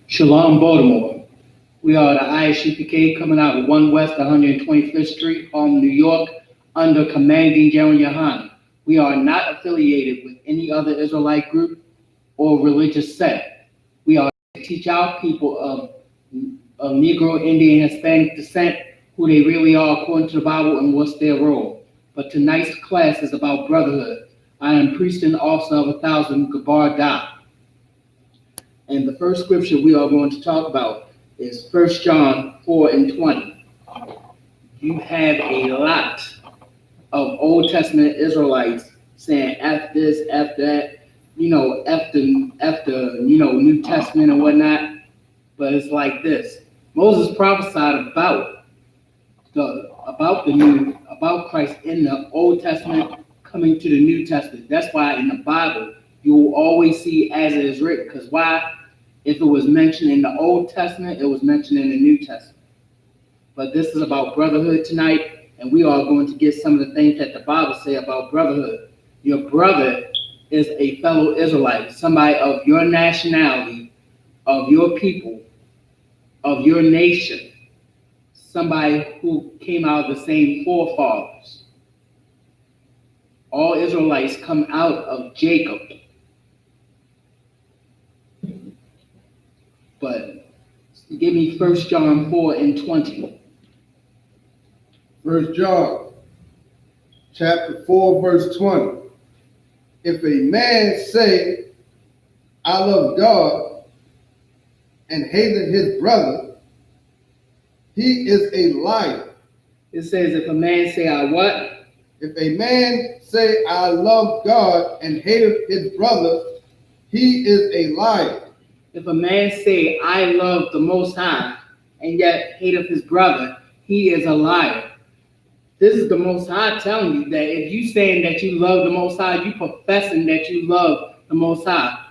Shalom, Baltimore. We are the Isupk coming out of 1 West 125th Street, Harlem, New York, under Commanding General Yohana. We are not affiliated with any other Israelite group or religious sect. We are to teach our people of Negro, Indian, Hispanic descent who they really are according to the Bible and what's their role. But tonight's class is about brotherhood. I am priest and officer of 1,000 Gabar Da. And the first scripture we are going to talk about is 1 John 4 and 20. You have a lot of Old Testament Israelites saying F this, F that, after New Testament and whatnot. But it's like this. Moses prophesied about Christ in the Old Testament coming to the New Testament. That's why in the Bible you will always see as it is written. Because why? If it was mentioned in the Old Testament, it was mentioned in the New Testament. But this is about brotherhood tonight, and we are going to get some of the things that the Bible say about brotherhood. Your brother is a fellow Israelite, somebody of your nationality, of your people, of your nation, somebody who came out of the same forefathers. All Israelites come out of Jacob. But give me 1 John 4 and 20. 1 John chapter 4, verse 20. If a man say, I love God, and hateth his brother, he is a liar. It says, if a man say, I what? If a man say, I love God, and hateth his brother, he is a liar. If a man say, I love the Most High, and yet hateth his brother, he is a liar. This is the Most High telling you that if you saying that you love the Most High, you professing that you love the Most High,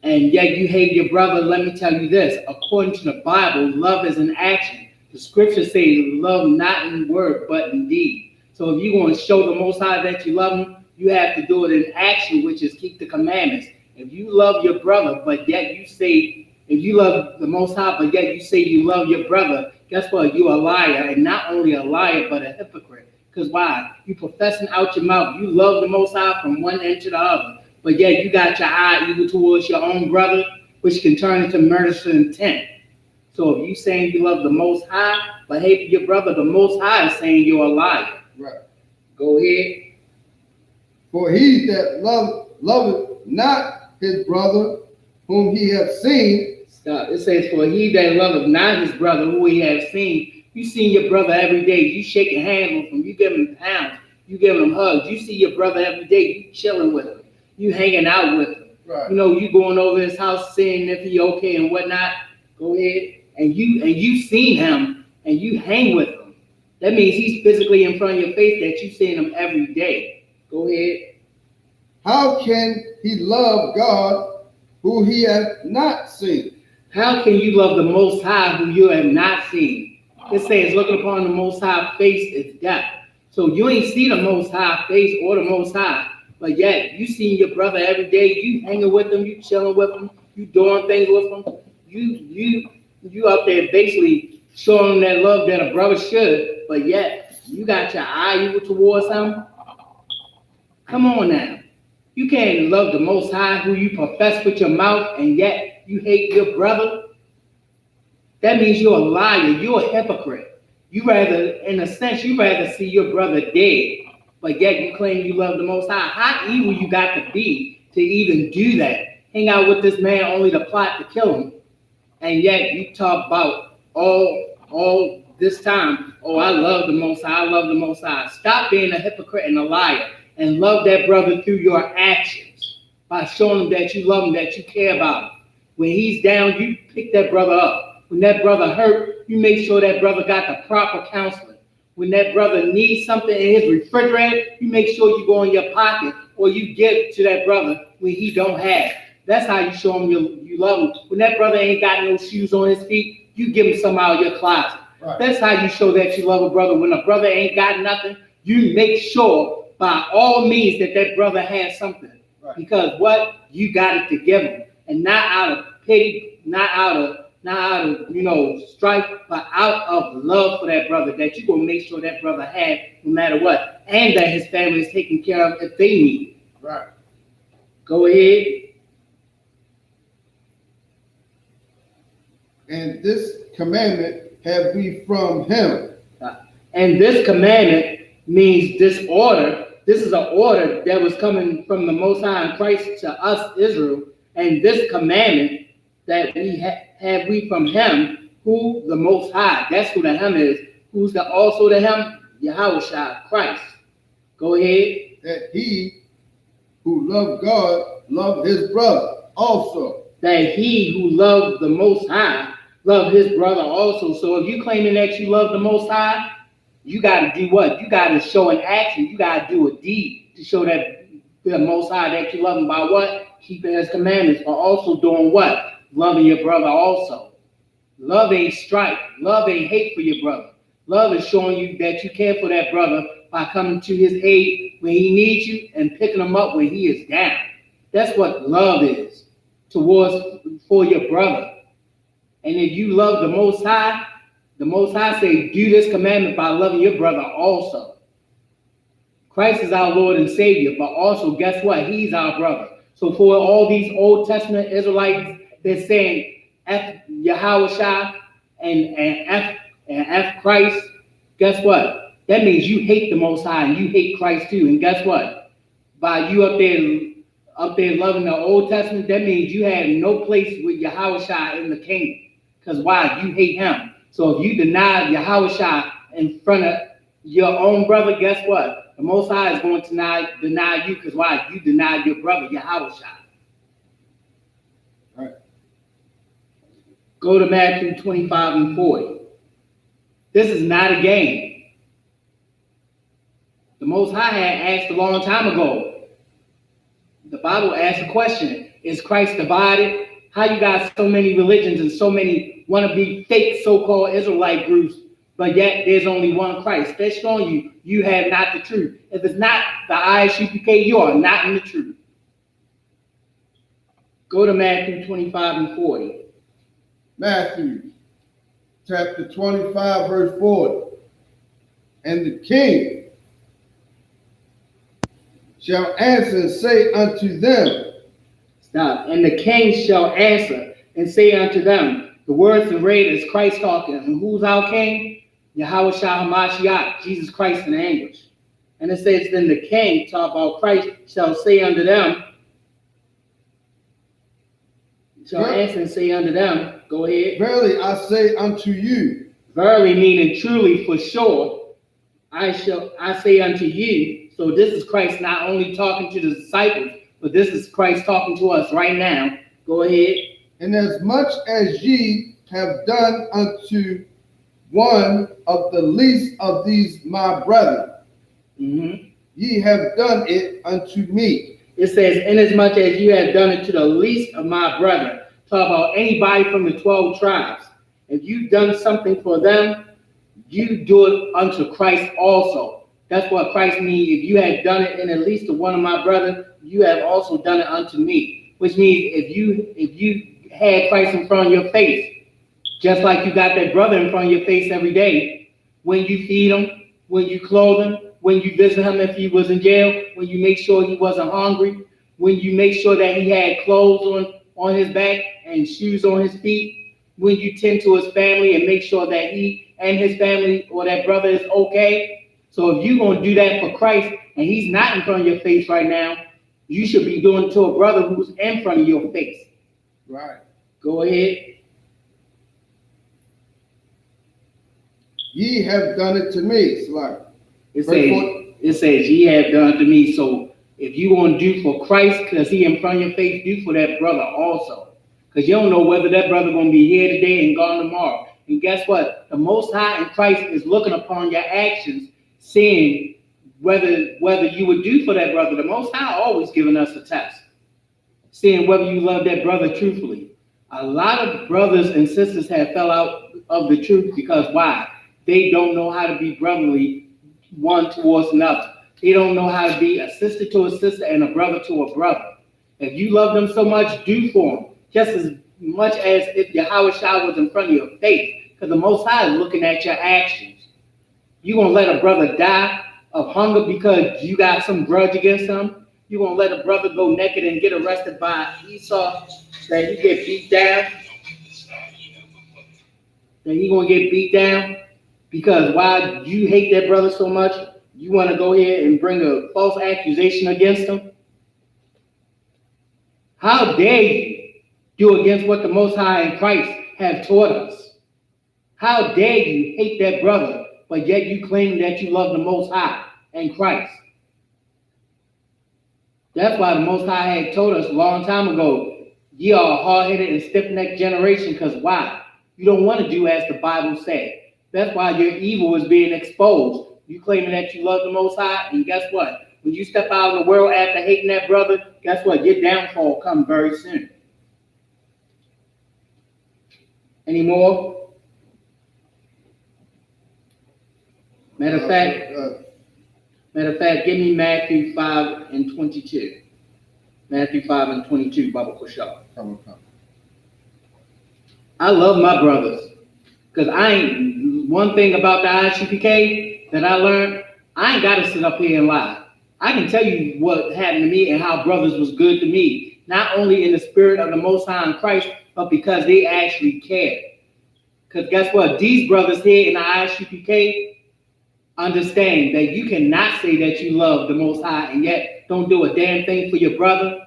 and yet you hate your brother, let me tell you this. According to the Bible, love is an action. The scriptures say love not in word, but in deed. So if you're going to show the Most High that you love him, you have to do it in action, which is keep the commandments. If you love your brother, but yet you say, if you love the Most High, but yet you say you love your brother, guess what? You're a liar, and not only a liar, but a hypocrite. Because why? You professing out your mouth, you love the Most High from one end to the other, but yet you got your eye evil towards your own brother, which can turn into murderous intent. So if you saying you love the Most High, but hate your brother, the Most High is saying you're a liar. Right. Go ahead. For he that loveth not his brother whom he hath seen. Stop. It says, for he that loveth not his brother who he hath seen. You seen your brother every day. You shaking hands with him. You giving him pounds. You giving him hugs. You see your brother every day. You chilling with him. You hanging out with him. Right. You going over his house seeing if he okay and whatnot. Go ahead. And you seen him and you hang with him. That means he's physically in front of your face that you seeing him every day. Go ahead. How can he love God who he hath not seen? How can you love the Most High who you have not seen? It says, looking upon the Most High face is death. So you ain't see the Most High face or the Most High, but yet you see your brother every day. You hanging with him, you chilling with him, you doing things with him. You up there basically showing him that love that a brother should, but yet you got your eye evil towards him. Come on now. You can't love the Most High who you profess with your mouth and yet you hate your brother. That means you're a liar. You're a hypocrite. You rather see your brother dead, but yet you claim you love the Most High. How evil you got to be to even do that? Hang out with this man only to plot to kill him, and yet you talk about all this time, oh, I love the Most High. I love the Most High. Stop being a hypocrite and a liar. And love that brother through your actions by showing him that you love him, that you care about him. When he's down, you pick that brother up. When that brother hurt, you make sure that brother got the proper counseling. When that brother needs something in his refrigerator, you make sure you go in your pocket or you give to that brother when he don't have. That's how you show him you love him. When that brother ain't got no shoes on his feet, you give him some out of your closet. Right. That's how you show that you love a brother. When a brother ain't got nothing, you make sure by all means that brother has something. Right. Because what? You got it to give him. And not out of pity, not out of not out of strife, but out of love for that brother, that you're gonna make sure that brother have no matter what, and that his family is taken care of if they need it. Right. Go ahead. And this commandment have we from him. And this commandment means this order. This is an order that was coming from the Most High in Christ to us, Israel. And this commandment that we have we from him, who the Most High. That's who the him is. Who's also the him? Yahushua, Christ. Go ahead. That he who loved God loved his brother also. That he who loved the Most High loved his brother also. So if you claiming that you love the Most High, you got to do what? You got to show an action. You got to do a deed to show that the Most High that you love him by what? Keeping his commandments, but also doing what? Loving your brother also. Love ain't strife. Love ain't hate for your brother. Love is showing you that you care for that brother by coming to his aid when he needs you and picking him up when he is down. That's what love is for your brother. And if you love the Most High say, do this commandment by loving your brother also. Christ is our Lord and Savior, but also, guess what? He's our brother. So for all these Old Testament Israelites, they're saying F Yahushua and F Christ, guess what? That means you hate the Most High and you hate Christ too. And guess what? By you up there loving the Old Testament, that means you have no place with Yahushua in the kingdom. Because why? You hate him. So if you deny Yahushua in front of your own brother, guess what? The Most High is going to deny you, because why? You denied your brother, Yahushua. Right. Go to Matthew 25 and 40. This is not a game. The Most High had asked a long time ago. The Bible asked a question. Is Christ divided? How you got so many religions and so many wannabe fake so-called Israelite groups, but yet there's only one Christ? That's showing you have not the truth. If it's not the Isupk, you are not in the truth. Go to Matthew 25 and 40. Matthew chapter 25, verse 40. And the king shall answer and say unto them. Stop. And the king shall answer and say unto them, the words and read is Christ talking. And who's our king? Yahushua HaMashiach, Jesus Christ in English. And it says, then the king, talk about Christ, shall say unto them, shall answer and say unto them, go ahead. Verily I say unto you. Verily meaning truly, for sure, I say unto you. So this is Christ not only talking to the disciples, but this is Christ talking to us right now. Go ahead. And as much as ye have done unto one of the least of these my brethren, ye have done it unto me. It says, inasmuch as you have done it to the least of my brethren. Talk about anybody from the 12 tribes. If you've done something for them, you do it unto Christ also. That's what Christ means. If you have done it in at least to one of my brothers, you have also done it unto me. Which means if you had Christ in front of your face, just like you got that brother in front of your face every day, when you feed him, when you clothe him, when you visit him if he was in jail, when you make sure he wasn't hungry, when you make sure that he had clothes on his back and shoes on his feet, when you tend to his family and make sure that he and his family or that brother is okay. So if you're going to do that for Christ and he's not in front of your face right now, you should be doing it to a brother who's in front of your face. Right. Go ahead. Ye have done it to me. It's like it says ye have done it to me. So if you want to do for Christ because he in front of your face, do for that brother also. Because you don't know whether that brother going to be here today and gone tomorrow. And guess what? The Most High in Christ is looking upon your actions, seeing whether you would do for that brother. The Most High always giving us a test, seeing whether you love that brother truthfully. A lot of brothers and sisters have fell out of the truth because why? They don't know how to be brotherly one towards another. They don't know how to be a sister to a sister and a brother to a brother. If you love them so much, do for them. Just as much as if Yahweh Shah was in front of your face, because the Most High is looking at your actions. You gonna let a brother die of hunger because you got some grudge against him? You gonna let a brother go naked and get arrested by Esau, that he get beat down? That he gonna get beat down because why you hate that brother so much? You want to go ahead and bring a false accusation against him? How dare you do against what the Most High and Christ have taught us? How dare you hate that brother, but yet you claim that you love the Most High and Christ? That's why the Most High had told us a long time ago, ye are a hard-headed and stiff-necked generation, because why? You don't want to do as the Bible said. That's why your evil is being exposed. You claiming that you love the Most High, and guess what? When you step out in the world after hating that brother, guess what? Your downfall comes very soon. Any more? Matter of fact, give me Matthew 5 and 22. Matthew 5 and 22, Baba Kushal. Come. I love my brothers. Because one thing about the ISUPK that I learned, I ain't got to sit up here and lie. I can tell you what happened to me and how brothers was good to me. Not only in the spirit of the Most High in Christ, but because they actually cared. Because guess what? These brothers here in the ISUPK understand that you cannot say that you love the Most High and yet don't do a damn thing for your brother.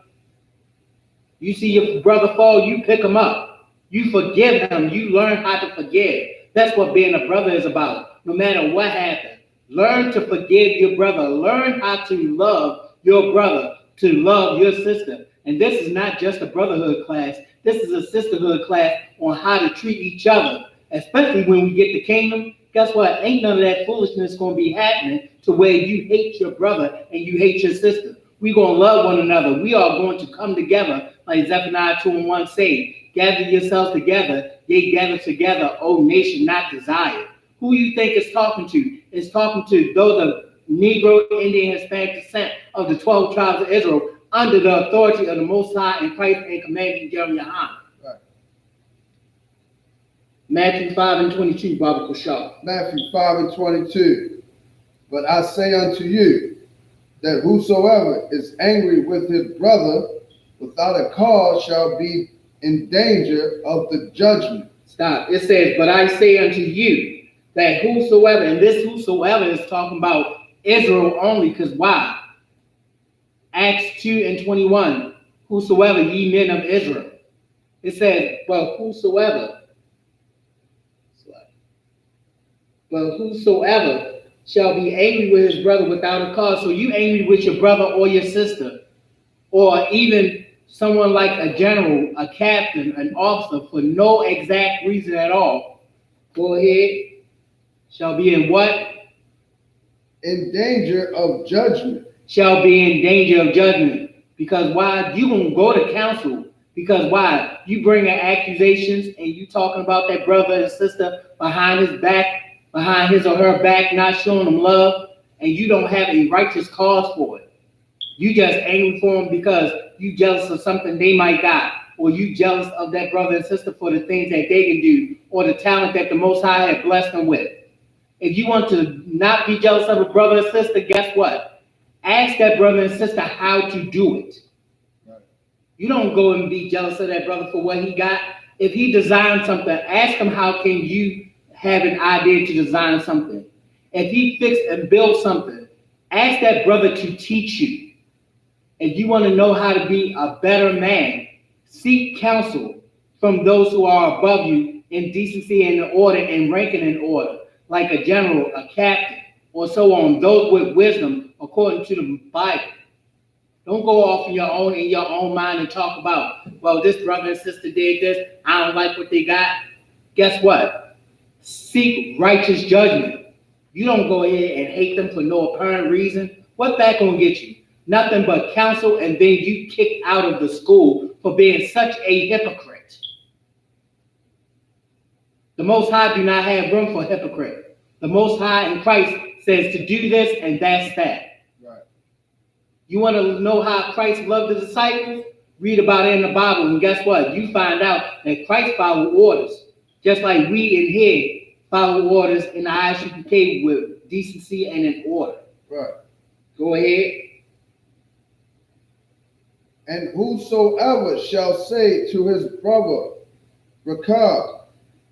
You see your brother fall, you pick him up. You forgive him. You learn how to forgive. That's what being a brother is about. No matter what happens, learn to forgive your brother. Learn how to love your brother, to love your sister. And this is not just a brotherhood class. This is a sisterhood class on how to treat each other, especially when we get the kingdom. Guess what? Ain't none of that foolishness going to be happening to where you hate your brother and you hate your sister. We're going to love one another. We are going to come together, like Zephaniah 2 and 1 say. Gather yourselves together, ye gather together, O nation not desired. Who you think is talking to? It's talking to those of Negro, Indian, Hispanic descent of the 12 tribes of Israel under the authority of the Most High and Christ and commanding Jeremiah. Right. Matthew 5 and 22, Baba Kushal. Matthew 5 and 22. But I say unto you, that whosoever is angry with his brother without a cause shall be in danger of the judgment. Stop. It says, but I say unto you that whosoever, and this whosoever is talking about Israel only, because why? Acts 2 and 21, whosoever ye men of Israel. It says, but whosoever shall be angry with his brother without a cause. So you angry with your brother or your sister, or even someone like a general, a captain, an officer, for no exact reason at all, go ahead, shall be in what? In danger of judgment. Shall be in danger of judgment. Because why? You gonna go to council. Because why? You bringing accusations and you talking about that brother and sister behind his back, behind his or her back, not showing them love, and you don't have a righteous cause for it. You just angry for them because you jealous of something they might got, or you jealous of that brother and sister for the things that they can do, or the talent that the Most High had blessed them with. If you want to not be jealous of a brother or sister, guess what? Ask that brother and sister how to do it. Right. You don't go and be jealous of that brother for what he got. If he designed something, ask him how can you have an idea to design something. If he fixed and built something, ask that brother to teach you. If you want to know how to be a better man, seek counsel from those who are above you in decency and in order and ranking in order, like a general, a captain, or so on, those with wisdom according to the Bible. Don't go off in your own mind and talk about, well, this brother and sister did this, I don't like what they got. Guess what? Seek righteous judgment. You don't go ahead and hate them for no apparent reason. What's that going to get you? Nothing but counsel, and then you kicked out of the school for being such a hypocrite. The Most High do not have room for hypocrite. The Most High in Christ says to do this, and that's that. Right. You want to know how Christ loved the disciples? Read about it in the Bible, and guess what? You find out that Christ followed orders, just like we in here follow orders in the Isupk with decency and in order. Right. Go ahead. And whosoever shall say to his brother, Rakab,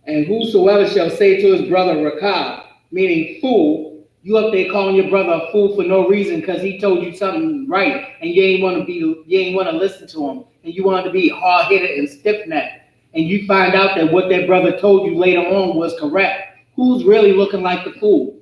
And whosoever shall say to his brother Rakab, meaning fool, you up there calling your brother a fool for no reason because he told you something right and you ain't want to listen to him, and you wanted to be hard-headed and stiff-necked, and you find out that what that brother told you later on was correct. Who's really looking like the fool?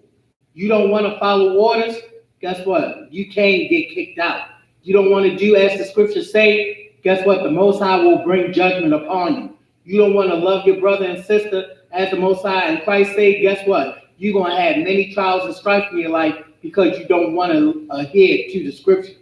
You don't want to follow orders? Guess what? You can't get kicked out. You don't want to do as the scriptures say? Guess what? The Most High will bring judgment upon you. You don't want to love your brother and sister as the Most High and Christ say? Guess what? You're going to have many trials and strife in your life because you don't want to adhere to the scriptures.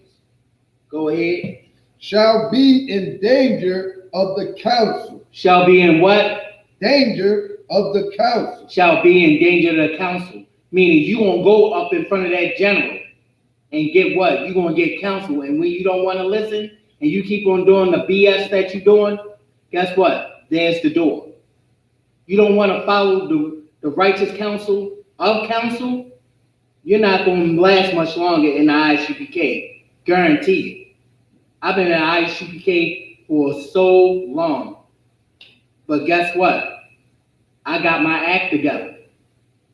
Go ahead. shall be in danger of the council. Shall be in what? Danger of the council. Shall be in danger of the council. Meaning you going to go up in front of that general and get what? You're going to get counsel. And when you don't want to listen and you keep on doing the BS that you're doing, guess what? There's the door. You don't want to follow the righteous counsel of counsel, you're not going to last much longer in the Isupk. Guaranteed. I've been in the Isupk for so long. But guess what? I got my act together.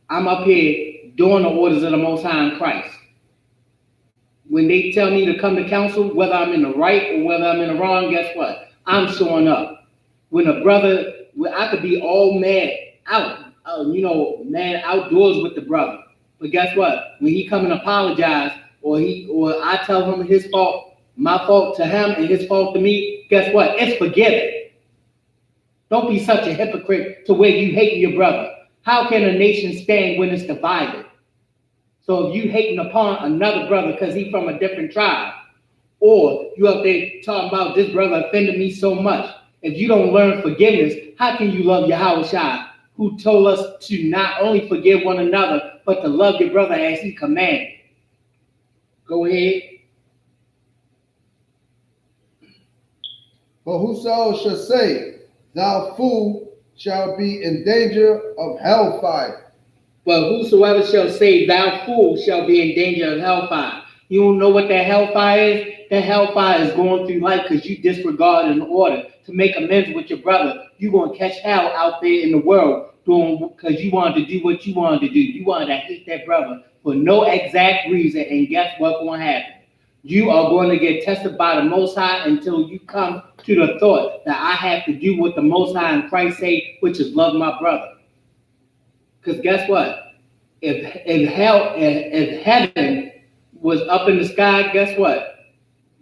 I'm up here doing the orders of the Most High in Christ. When they tell me to come to council, whether I'm in the right or whether I'm in the wrong, guess what? I'm showing up. When a brother, I could be all mad out, mad outdoors with the brother. But guess what? When he come and apologize, or I tell him his fault, my fault to him and his fault to me, guess what? It's forgiven. Don't be such a hypocrite to where you hate your brother. How can a nation stand when it's divided? So if you hating upon another brother because he's from a different tribe, or you up there talking about this brother offended me so much, if you don't learn forgiveness, how can you love Yahweh Shai, who told us to not only forgive one another, but to love your brother as he commanded? Go ahead. But whoso shall say, thou fool, shall be in danger of hellfire. But whosoever shall say, thou fool, shall be in danger of hellfire. You don't know what that hellfire is? That hellfire is going through life because you disregarded an order to make amends with your brother. You're going to catch hell out there in the world because you wanted to do what you wanted to do. You wanted to hate that brother for no exact reason. And guess what's going to happen? You are going to get tested by the Most High until you come to the thought that I have to do what the Most High and Christ say, which is love my brother. Because guess what? If heaven was up in the sky, guess what?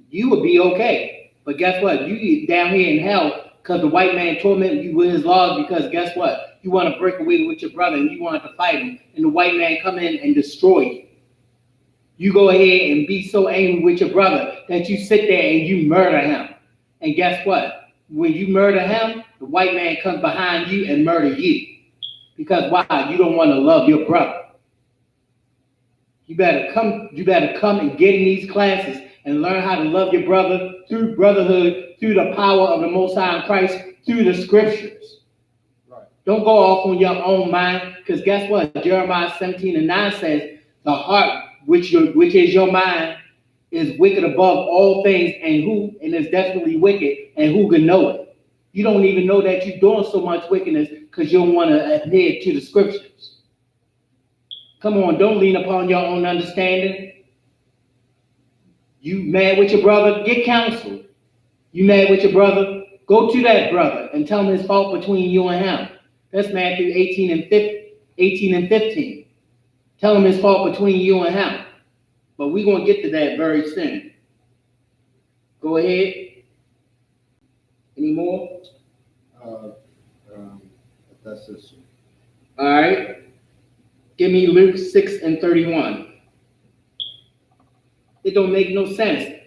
You would be okay. But guess what? You down here in hell because the white man tormented you with his laws because guess what? You want to break away with your brother and you want to fight him. And the white man come in and destroy you. You go ahead and be so angry with your brother that you sit there and you murder him. And guess what? When you murder him, the white man comes behind you and murder you. Because why? You don't want to love your brother. You better come and get in these classes and learn how to love your brother through brotherhood, through the power of the Most High in Christ, through the scriptures. Right. Don't go off on your own mind, because guess what? Jeremiah 17:9 says, the heart which is your mind is wicked above all things, and is desperately wicked, and who can know it? You don't even know that you're doing so much wickedness because you don't want to adhere to the scriptures. Come on, don't lean upon your own understanding. You mad with your brother, get counsel. You mad with your brother, go to that brother and tell him his fault between you and him. That's Matthew 18 and 15. Tell him his fault between you and him. But we're going to get to that very soon. Go ahead. Any more? That's it. All right. Give me Luke 6:31. It don't make no sense.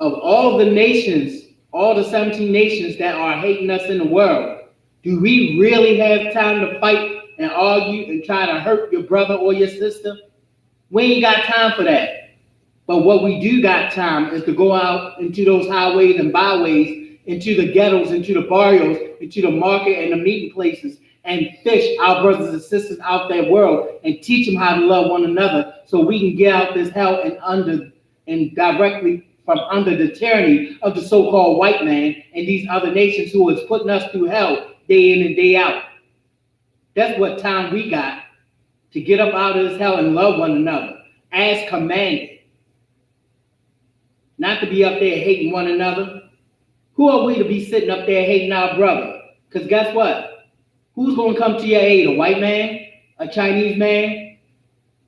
Of all the nations, all the 17 nations that are hating us in the world, do we really have time to fight and argue and try to hurt your brother or your sister? We ain't got time for that. But what we do got time is to go out into those highways and byways, into the ghettos, into the barrios, into the market and the meeting places, and fish our brothers and sisters out that world and teach them how to love one another, so we can get out this hell and directly from under the tyranny of the so-called white man and these other nations who is putting us through hell day in and day out. That's what time we got to get up out of this hell and love one another as commanded. Not to be up there hating one another. Who are we to be sitting up there hating our brother? Because guess what? Who's going to come to your aid? A white man? A Chinese man?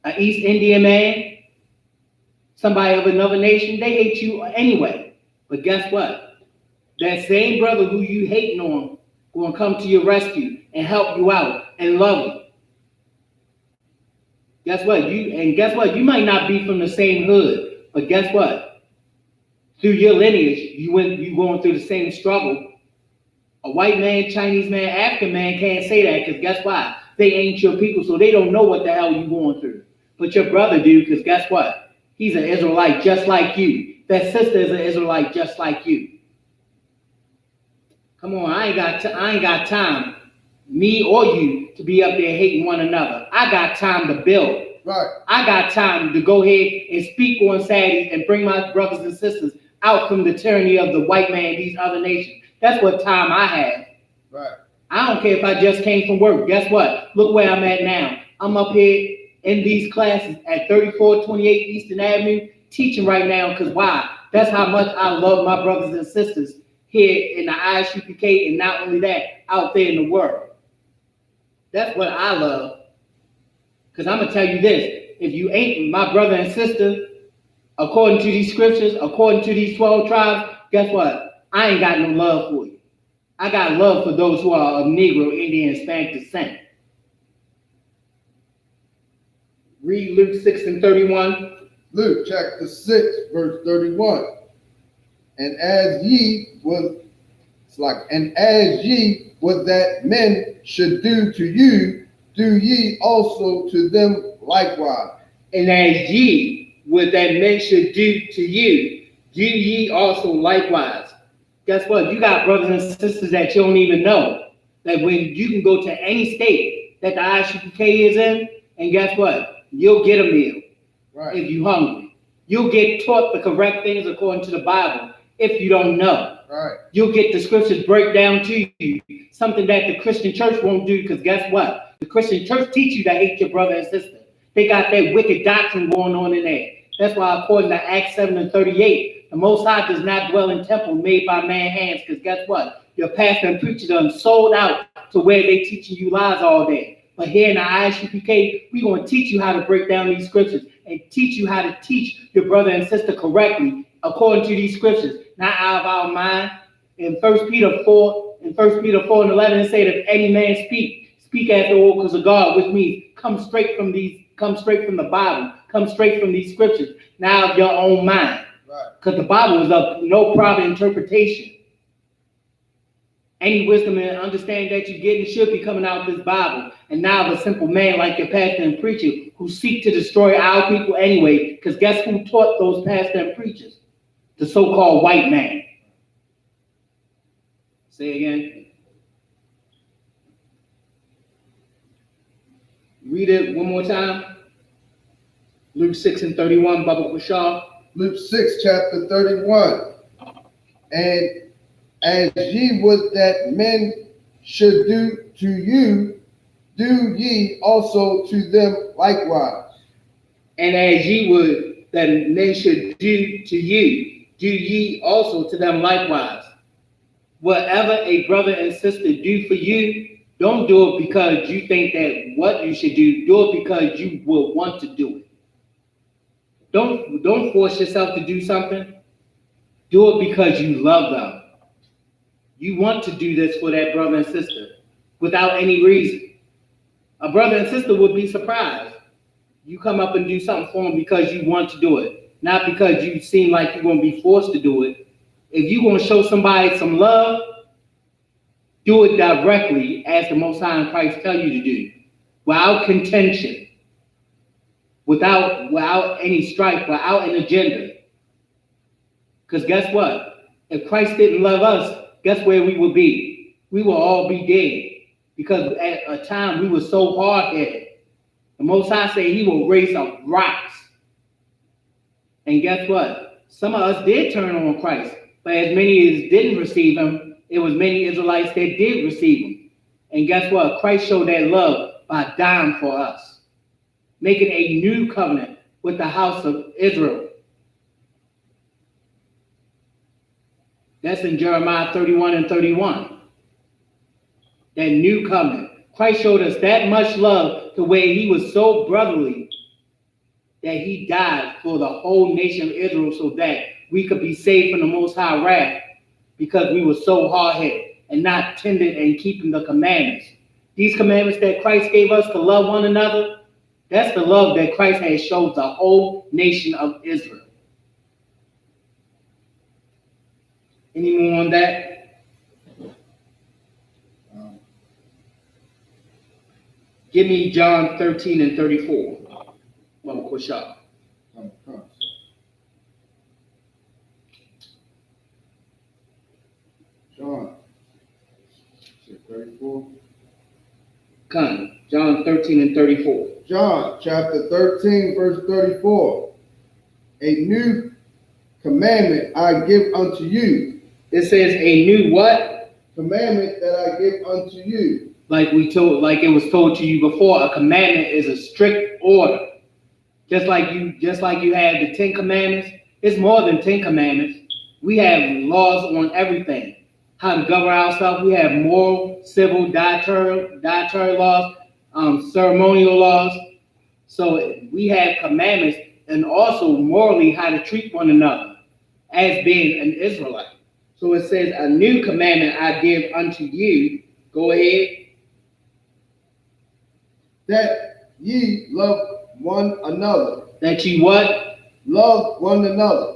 An East Indian man? Somebody of another nation? They hate you anyway. But guess what? That same brother who you hating on going to come to your rescue and help you out and love you. Guess what? You might not be from the same hood, but guess what? Through your lineage, you going through the same struggle. A white man, Chinese man, African man can't say that, because guess why? They ain't your people, so they don't know what the hell you going through. But your brother do, because guess what? He's an Israelite just like you. That sister is an Israelite just like you. Come on, I ain't got time, me or you, to be up there hating one another. I got time to build. Right. I got time to go ahead and speak on Saturdays and bring my brothers and sisters out from the tyranny of the white man, these other nations. That's what time I have. Right. I don't care if I just came from work. Guess what? Look where I'm at now. I'm up here in these classes at 3428 Eastern Avenue, teaching right now, because why? That's how much I love my brothers and sisters here in the Isupk, and not only that, out there in the world. That's what I love. Because I'm going to tell you this, if you ain't my brother and sister, according to these scriptures, according to these 12 tribes, guess what? I ain't got no love for you. I got love for those who are of Negro, Indian, Hispanic descent. Read Luke 6 and 31. Luke chapter 6, verse 31. And as ye would that men should do to you, do ye also to them likewise. And as ye would that men should do to you, do ye also likewise. Guess what? You got brothers and sisters that you don't even know. That when you can go to any state that the Isupk is in, and guess what? You'll get a meal. Right. If you're hungry. You'll get taught the correct things according to the Bible if you don't know. Right. You'll get the scriptures break down to you, something that the Christian church won't do, because guess what? The Christian church teach you to hate your brother and sister. They got that wicked doctrine going on in there. That's why according to Acts 7 and 38, the Most High does not dwell in temple made by man's hands, because guess what? Your pastor and preacher done sold out to where they teaching you lies all day. But here in the Isupk, we're going to teach you how to break down these scriptures and teach you how to teach your brother and sister correctly according to these scriptures, not out of our mind. In 1 Peter 4 and 11, it said, if any man speak as the oracles of God, which means come straight from the Bible, come straight from these scriptures, now of your own mind. Because the Bible is of no private interpretation. Any wisdom and understanding that you're getting should be coming out of this Bible, and not of a simple man like your pastor and preacher who seek to destroy our people anyway, because guess who taught those pastor and preachers? The so-called white man. Say again. Read it one more time. Luke 6 and 31, Baba Kushar. Luke 6, chapter 31. And as ye would that men should do to you, do ye also to them likewise. And as ye would that men should do to you, do ye also to them likewise. Whatever a brother and sister do for you, don't do it because you think that what you should do. Do it because you will want to do it. Don't force yourself to do something. Do it because you love them. You want to do this for that brother and sister without any reason. A brother and sister would be surprised. You come up and do something for them because you want to do it, not because you seem like you're going to be forced to do it. If you're going to show somebody some love, do it directly as the Most High in Christ tell you to do, without contention, without any strife, without an agenda. Because guess what? If Christ didn't love us, guess where we would be? We will all be dead. Because at a time we were so hard-headed. The Most High said he will raise up rocks. And guess what? Some of us did turn on Christ. But as many as didn't receive him, it was many Israelites that did receive him. And guess what? Christ showed that love by dying for us, making a new covenant with the house of Israel. That's in Jeremiah 31 and 31. That new covenant. Christ showed us that much love to where he was so brotherly that he died for the whole nation of Israel so that we could be saved from the Most High wrath because we were so hard-headed and not tended and keeping the commandments. These commandments that Christ gave us to love one another, that's the love that Christ has showed the whole nation of Israel. Any more on that? Give me John 13 and 34. Well, push up. John 34. Come, John 13 and 34. John chapter 13, verse 34. A new commandment I give unto you. It says a new what? Commandment that I give unto you. Like it was told to you before, a commandment is a strict order. Just like you had the 10 commandments, it's more than 10 commandments. We have laws on everything. How to govern ourselves. We have moral, civil, dietary laws, ceremonial laws. So we have commandments, and also morally how to treat one another as being an Israelite. So it says, a new commandment I give unto you. Go ahead. That ye love one another. That ye what? Love one another.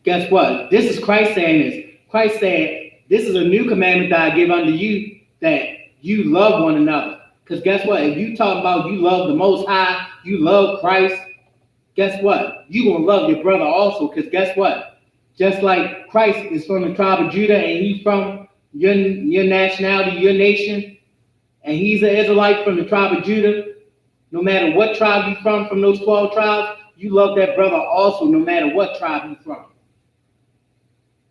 Guess what? This is Christ saying this. Christ said, this is a new commandment that I give unto you, that you love one another. Because guess what? If you talk about you love the Most High, you love Christ, guess what? You're going to love your brother also. Because guess what? Just like Christ is from the tribe of Judah and he's from your nationality, your nation, and he's an Israelite from the tribe of Judah, no matter what tribe you're from those 12 tribes, you love that brother also, no matter what tribe you're from.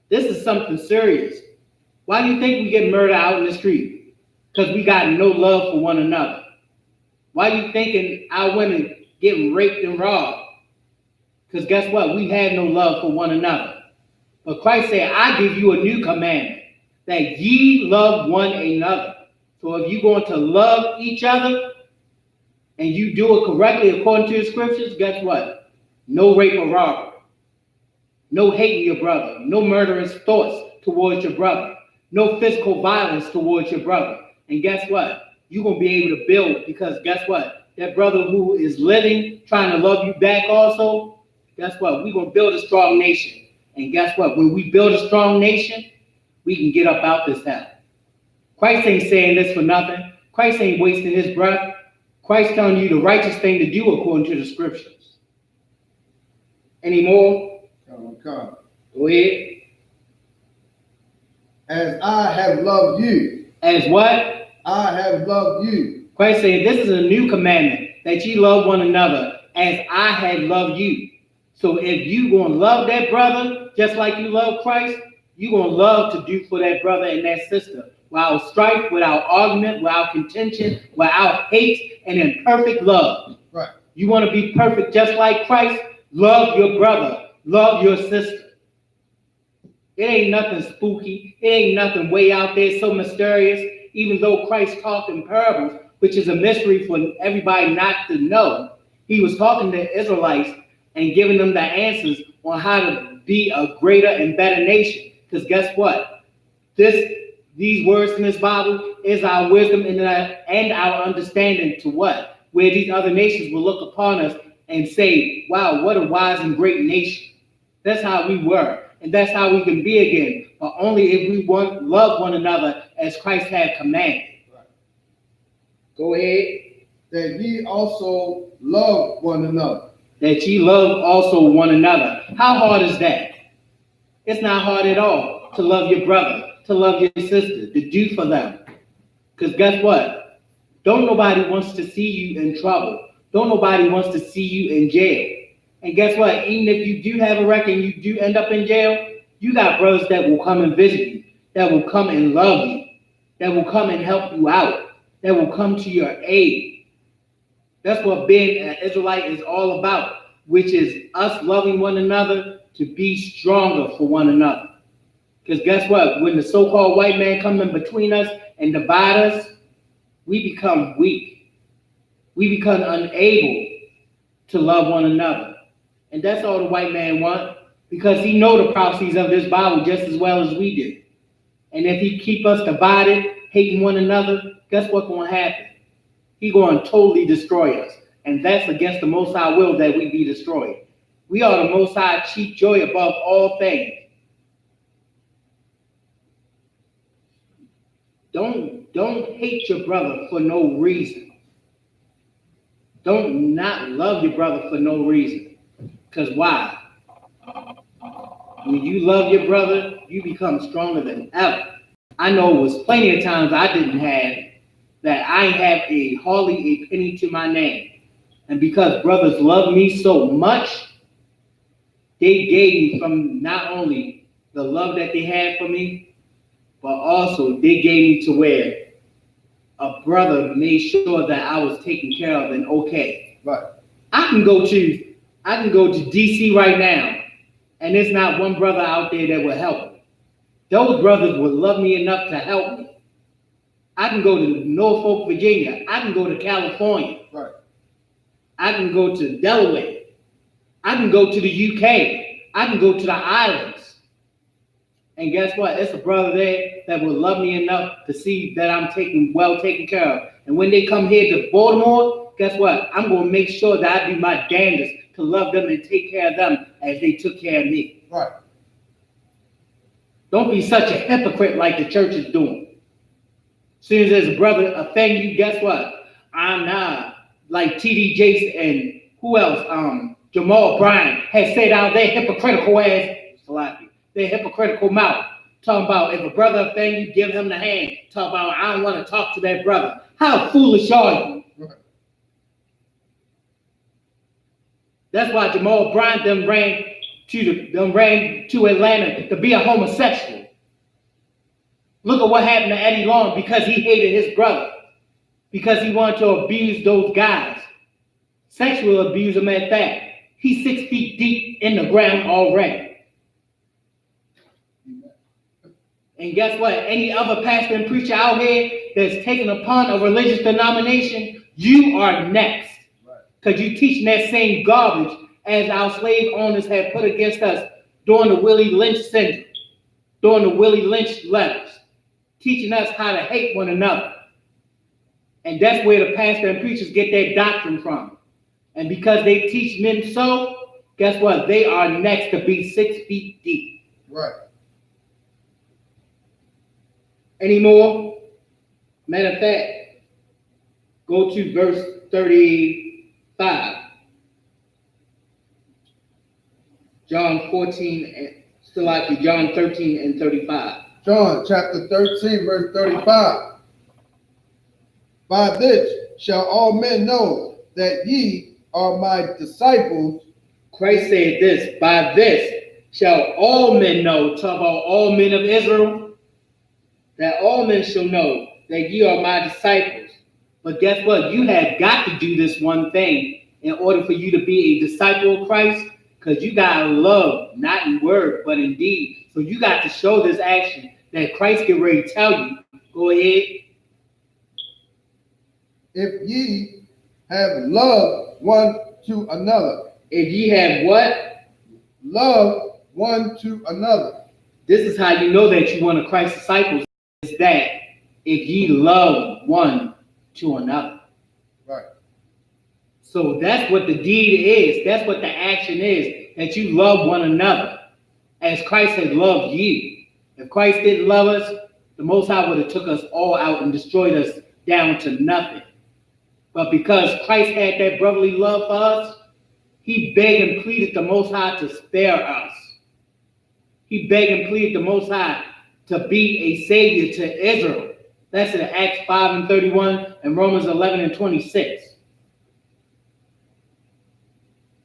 This is something serious. Why do you think we get murdered out in the street? Because we got no love for one another. Why are you thinking our women getting raped and robbed? Because guess what? We have no love for one another. But Christ said, I give you a new commandment, that ye love one another. So if you're going to love each other, and you do it correctly according to the scriptures, guess what? No rape or robbery. No hating your brother. No murderous thoughts towards your brother. No physical violence towards your brother. And guess what? You're going to be able to build, because guess what? That brother who is living, trying to love you back also, guess what? We're going to build a strong nation. And guess what? When we build a strong nation, we can get up out this hell. Christ ain't saying this for nothing. Christ ain't wasting his breath. Christ telling you the righteous thing to do according to the scriptures. Any more? Come. Go ahead. As I have loved you. As what? I have loved you. Christ said, this is a new commandment, that ye love one another as I have loved you. So if you going to love that brother just like you love Christ, you're going to love to do for that brother and that sister. Without strife, without argument, without contention, without hate, and in perfect love. Right. You want to be perfect just like Christ? Love your brother. Love your sister. It ain't nothing spooky. It ain't nothing way out there so mysterious. Even though Christ talked in parables, which is a mystery for everybody not to know, he was talking to Israelites and giving them the answers on how to be a greater and better nation. Because guess what? These words in this Bible is our wisdom and our understanding to what? Where these other nations will look upon us and say, wow, what a wise and great nation. That's how we were. And that's how we can be again. But only if we love one another as Christ had commanded. Right. Go ahead. That ye also love one another. that ye love also one another. How hard is that? It's not hard at all to love your brother, to love your sister, to do for them. Because guess what? Don't nobody wants to see you in trouble. Don't nobody wants to see you in jail. And guess what? Even if you do have a record and you do end up in jail, you got brothers that will come and visit you, that will come and love you, that will come and help you out, that will come to your aid. That's what being an Israelite is all about, which is us loving one another to be stronger for one another. Because guess what? When the so-called white man comes in between us and divide us, we become weak. We become unable to love one another. And that's all the white man wants, because he know the prophecies of this Bible just as well as we do. And if he keep us divided, hating one another, guess what's going to happen? He's going to totally destroy us. And that's against the Most High will that we be destroyed. We are the Most High chief joy above all things. Don't hate your brother for no reason. Don't not love your brother for no reason. Because why? When you love your brother, you become stronger than ever. I know it was plenty of times I didn't have that I have hardly a penny to my name. And because brothers love me so much, they gave me from not only the love that they had for me, but also they gave me to where a brother made sure that I was taken care of and okay. Right. I can go to DC right now, and there's not one brother out there that will help me. Those brothers would love me enough to help me. I can go to Norfolk, Virginia. I can go to California. Right. I can go to Delaware. I can go to the UK. I can go to the islands. And guess what? It's a brother there that will love me enough to see that I'm well taken care of. And when they come here to Baltimore, guess what? I'm going to make sure that I do my damnedest to love them and take care of them as they took care of me. Right. Don't be such a hypocrite like the church is doing. As soon as there's a brother offend you, guess what? I'm not like T.D. Jakes and who else? Jamal Bryant has said out their hypocritical ass, their hypocritical mouth, talking about if a brother offend you, give him the hand. Talk about I don't want to talk to that brother. How foolish are you? Right. That's why Jamal Bryant them ran to Atlanta to be a homosexual. Look at what happened to Eddie Long because he hated his brother, because he wanted to abuse those guys, sexual abuse them at that. He's 6 feet deep in the ground already. And guess what? Any other pastor and preacher out here that's taken upon a religious denomination, you are next. Because you teaching that same garbage as our slave owners had put against us during the Willie Lynch syndrome, during the Willie Lynch letters, teaching us how to hate one another. And that's where the pastor and preachers get their doctrine from. And because they teach men so, guess what? They are next to be 6 feet deep. Right. Any more? Matter of fact, go to verse 35. John 13 and 35. John chapter 13, verse 35. By this shall all men know that ye are my disciples. Christ said this, by this shall all men know, talk about all men of Israel, that all men shall know that ye are my disciples. But guess what? You have got to do this one thing in order for you to be a disciple of Christ, because you got to love, not in word, but in deed. So you got to show this action that Christ get ready to tell you. Go ahead. If ye have love one to another. If ye have what? Love one to another. This is how you know that you're one of Christ's disciples, is that if ye love one to another. Right. So that's what the deed is. That's what the action is, that you love one another as Christ has loved you. If Christ didn't love us, the Most High would have took us all out and destroyed us down to nothing. But because Christ had that brotherly love for us, He begged and pleaded the Most High to spare us. He begged and pleaded the Most High to be a savior to Israel. That's in Acts 5:31 and Romans 11:26.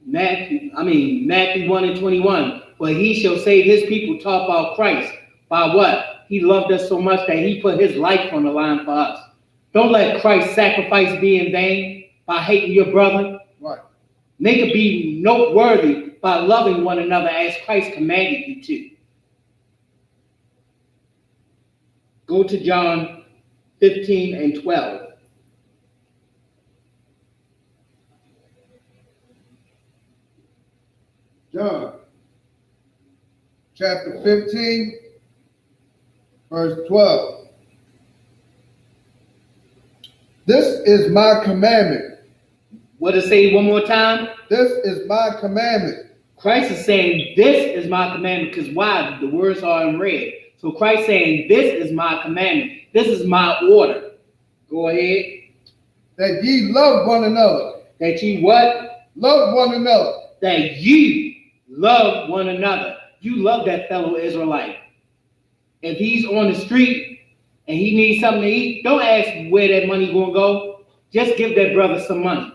Matthew 1:21. But he shall save his people, talk about Christ. By what? He loved us so much that he put his life on the line for us. Don't let Christ's sacrifice be in vain by hating your brother. Right. Make it be noteworthy by loving one another as Christ commanded you to. Go to John 15:12. John, chapter 15, verse 12. This is my commandment. What does it say one more time? This is my commandment. Christ is saying, this is my commandment, because why? The words are in red. So Christ saying, this is my commandment. This is my order. Go ahead. That ye love one another. That you what? Love one another. That you love one another. You love that fellow Israelite. If he's on the street and he needs something to eat, don't ask where that money going to go. Just give that brother some money.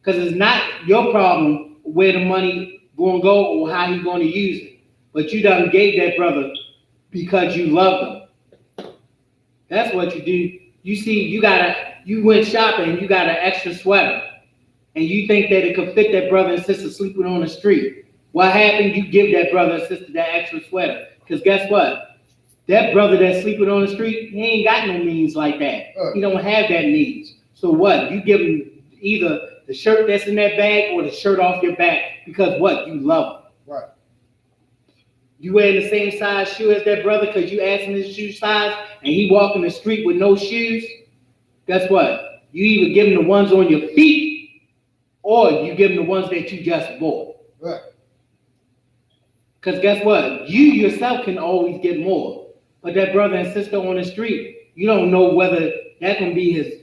Because it's not your problem where the money going to go or how he's going to use it. But you done gave that brother because you love him. That's what you do. You see, you went shopping and you got an extra sweater. And you think that it could fit that brother and sister sleeping on the street. What happened? You give that brother and sister that extra sweater. Because guess what? That brother that's sleeping on the street, he ain't got no needs like that. He don't have that needs. So what? You give him either the shirt that's in that bag or the shirt off your back. Because what? You love him. Right. You wearing the same size shoe as that brother because you asked him his shoe size and he walking the street with no shoes. Guess what? You either give him the ones on your feet or you give him the ones that you just bought. Right. Because guess what? You yourself can always get more. But that brother and sister on the street, you don't know whether that can be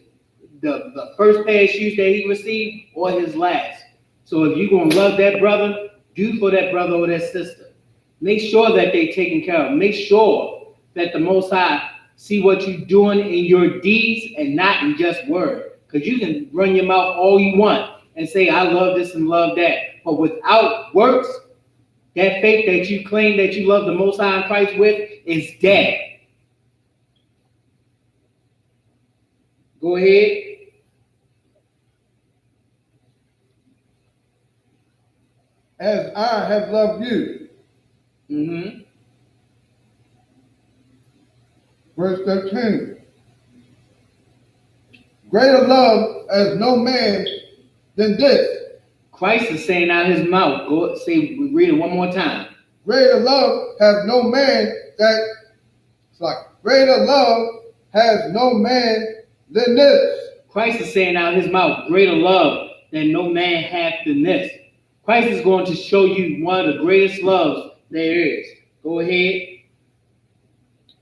the first pair of shoes that he received or his last. So if you're going to love that brother, do for that brother or that sister. Make sure that they're taken care of. Make sure that the Most High see what you're doing in your deeds and not in just word. Because you can run your mouth all you want and say, I love this and love that. But without works, that faith that you claim that you love the Most High in Christ with is dead. Go ahead. As I have loved you. Mm-hmm. Verse 13. Greater love has no man than this. Christ is saying out his mouth. Go say, read it one more time. Greater love has no man greater love has no man than this. Christ is saying out his mouth, greater love than no man hath than this. Christ is going to show you one of the greatest loves there is. Go ahead.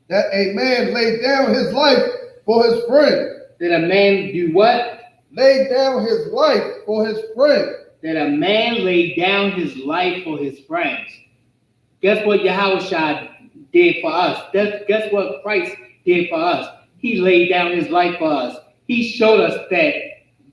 That a man laid down his life for his friend. That a man do what? Laid down his life for his friend. That a man laid down his life for his friends. Guess what Yahushua did for us? Guess what Christ did for us? He laid down his life for us. He showed us that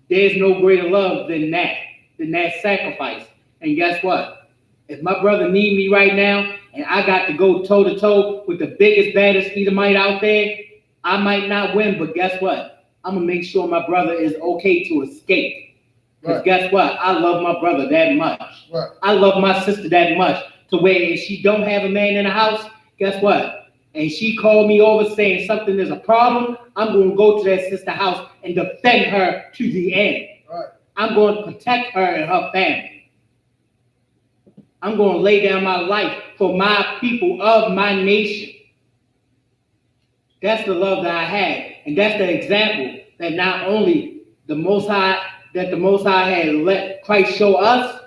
there's no greater love than that sacrifice. And guess what? If my brother need me right now and I got to go toe-to-toe with the biggest, baddest Edomite out there, I might not win, but guess what? I'm going to make sure my brother is okay to escape. Because guess what? I love my brother that much. Right. I love my sister that much. To where if she don't have a man in the house, guess what? And she called me over saying something is a problem, I'm going to go to that sister's house and defend her to the end. Right. I'm going to protect her and her family. I'm going to lay down my life for my people of my nation. That's the love that I had. And that's the example that not only the Most High had let Christ show us,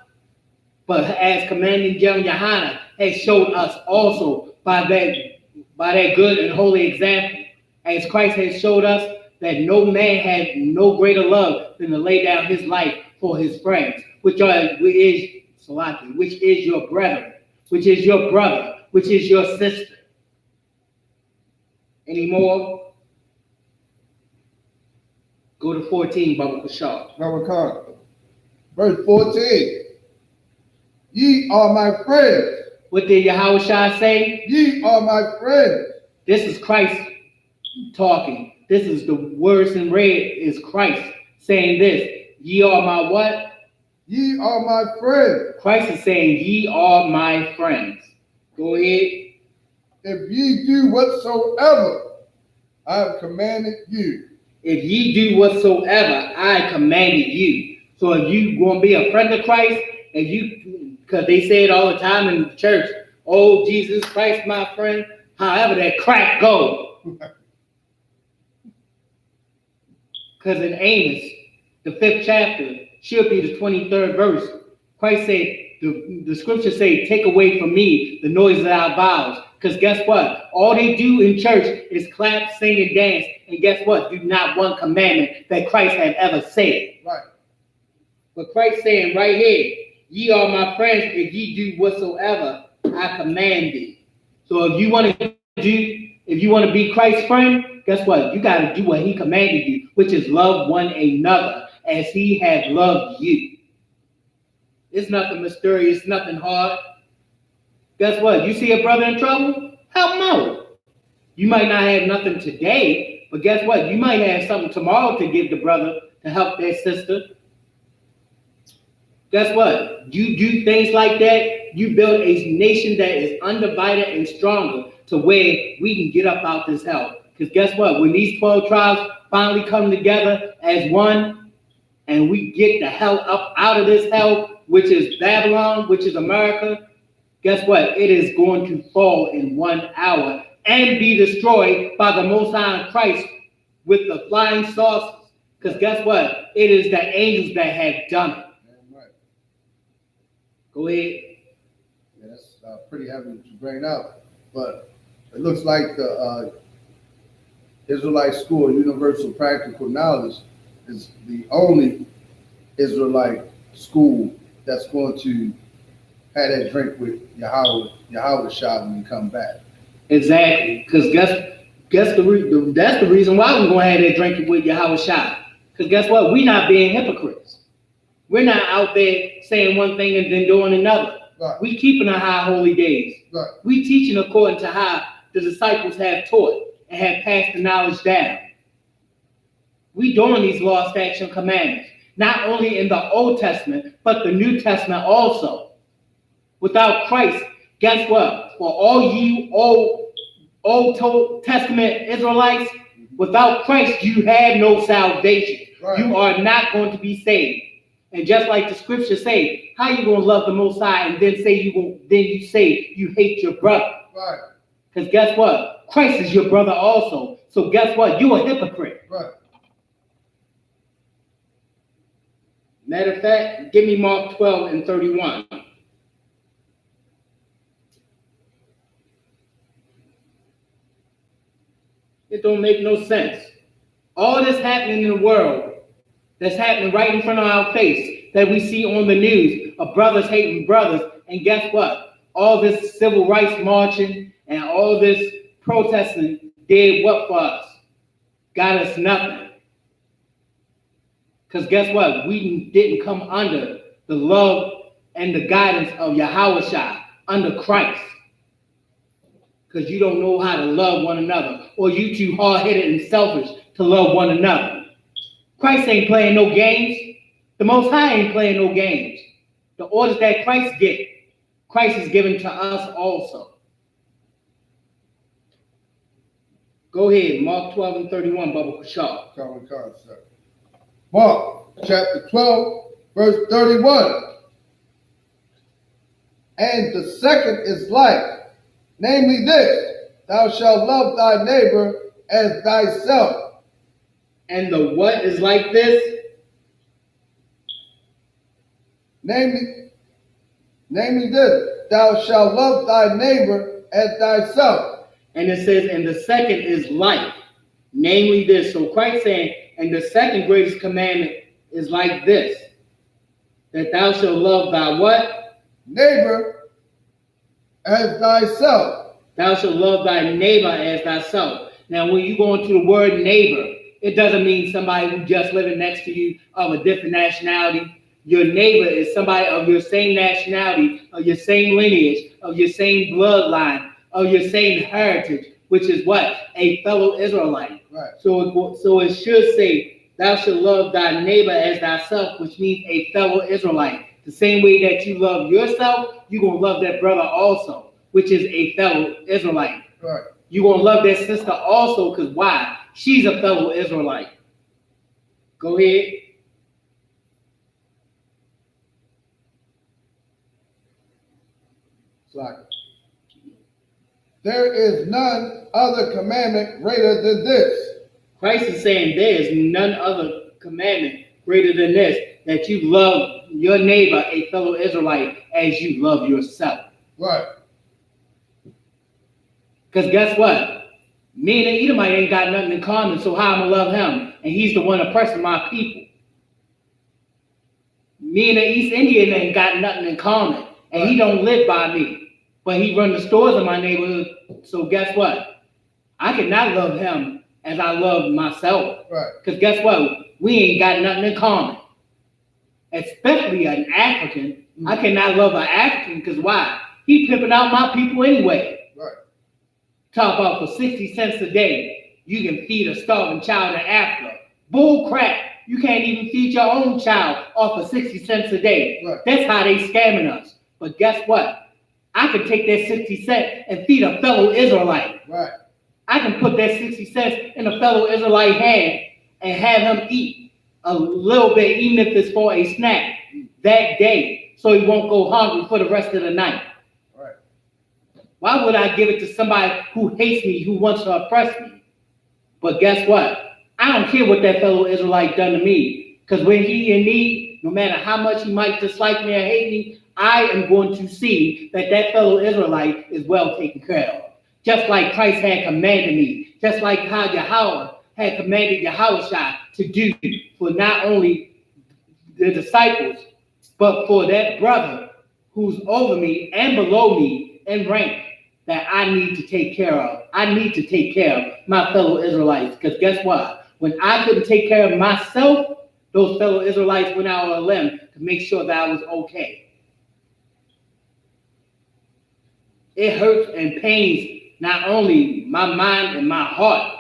but as Commanding General Yohana has showed us also by that good and holy example, as Christ has showed us that no man had no greater love than to lay down his life for his friends, which is Salaki, which is your brethren, which is your brother, which is your sister. Any more? Go to 14, Baba Kashar. Baba Khan. Verse 14. Ye are my friends. What did Yahushua say? Ye are my friends. This is Christ talking. This is the words in red is Christ saying this. Ye are my what? Ye are my friends. Christ is saying, ye are my friends. Go ahead. If ye do whatsoever I have commanded you. If ye do whatsoever I commanded you. So if you going to be a friend of Christ, and you, because they say it all the time in the church, oh, Jesus Christ, my friend, however that crack go. Because in Amos, the 5th chapter, should be the 23rd verse. Christ said, the scriptures say, take away from me the noise of our vows. Because guess what? All they do in church is clap, sing, and dance. And guess what? Do not one commandment that Christ had ever said. Right. But Christ saying right here, ye are my friends if ye do whatsoever I command thee. So if you want to be Christ's friend, guess what? You got to do what he commanded you, which is love one another as he has loved you. It's nothing mysterious, nothing hard. Guess what? You see a brother in trouble? Help him out. You might not have nothing today, but guess what? You might have something tomorrow to give the brother to help their sister. Guess what? You do things like that, you build a nation that is undivided and stronger to where we can get up out this hell. Because guess what? When these 12 tribes finally come together as one, and we get the hell up out of this hell, which is Babylon, which is America, guess what? It is going to fall in 1 hour and be destroyed by the Most High Christ with the flying saucers. Because guess what? It is the angels that have done it. Right. Go ahead. Yeah, that's pretty heavy to bring out. But it looks like the Israelite School of Universal Practical Knowledge is the only Israelite school that's going to have that drink with Yahweh Shah when you come back. Exactly. Because that's the reason why we're going to have that drink with Yahweh Shah. Because guess what? We're not being hypocrites. We're not out there saying one thing and then doing another. Right. We keeping our high holy days. Right. We teaching according to how the disciples have taught and have passed the knowledge down. We doing these law, statutes, and commandments, not only in the Old Testament, but the New Testament also. Without Christ, guess what? For all you Old Testament Israelites, without Christ, you have no salvation. Right. You are not going to be saved. And just like the scriptures say, how you going to love the Most High and then say you say you hate your brother? Right. Because guess what? Christ is your brother also. So guess what? You're a hypocrite. Right. Matter of fact, give me Mark 12 and 31. It don't make no sense. All this happening in the world, that's happening right in front of our face, that we see on the news of brothers hating brothers, and guess what? All this civil rights marching and all this protesting did what for us? Got us nothing. Because guess what? We didn't come under the love and the guidance of Yahushua, under Christ. Because you don't know how to love one another, or you too hard-headed and selfish to love one another. Christ ain't playing no games. The Most High ain't playing no games. The orders that Christ is giving to us also. Go ahead, Mark 12 and 31, Baba Kashar. Mark chapter 12, verse 31. And the second is like, namely this, thou shalt love thy neighbor as thyself. And the what is like this? Namely this, thou shalt love thy neighbor as thyself. And it says, and the second is life. Namely this. So Christ saying, and the second greatest commandment is like this. That thou shalt love thy what? Neighbor as thyself. Thou shalt love thy neighbor as thyself. Now, when you go into the word neighbor, it doesn't mean somebody who just living next to you of a different nationality. Your neighbor is somebody of your same nationality, of your same lineage, of your same bloodline, of your same heritage, which is what? A fellow Israelite. Right. So it should say, thou shalt love thy neighbor as thyself, which means a fellow Israelite. The same way that you love yourself, you're going to love that brother also, which is a fellow Israelite. Right. You're going to love that sister also, because why? She's a fellow Israelite. Go ahead. There is none other commandment greater than this. Christ is saying there is none other commandment greater than this, that you love your neighbor, a fellow Israelite, as you love yourself. Right. Because guess what? Me and the Edomite ain't got nothing in common, so how I'm going to love him? And he's the one oppressing my people. Me and the East Indian ain't got nothing in common, and he don't live by me. But he run the stores in my neighborhood, so guess what? I cannot love him as I love myself. Right. Because guess what? We ain't got nothing in common. Especially an African. Mm-hmm. I cannot love an African because why? He pimping out my people anyway. Right. Talk about for 60 cents a day, you can feed a starving child in Africa. Bull crap. You can't even feed your own child off of 60 cents a day. Right. That's how they scamming us. But guess what? I can take that 60 cents and feed a fellow Israelite. Right. I can put that 60 cents in a fellow Israelite hand and have him eat a little bit, even if it's for a snack that day, so he won't go hungry for the rest of the night. Right. Why would I give it to somebody who hates me, who wants to oppress me? But guess what? I don't care what that fellow Israelite done to me, because when he in need, no matter how much he might dislike me or hate me, I am going to see that that fellow Israelite is well taken care of. Just like Christ had commanded me, just like how Yahweh had commanded Yahushua to do for not only the disciples, but for that brother who's over me and below me in rank that I need to take care of. I need to take care of my fellow Israelites, because guess what? When I couldn't take care of myself, those fellow Israelites went out on a limb to make sure that I was okay. It hurts and pains not only my mind and my heart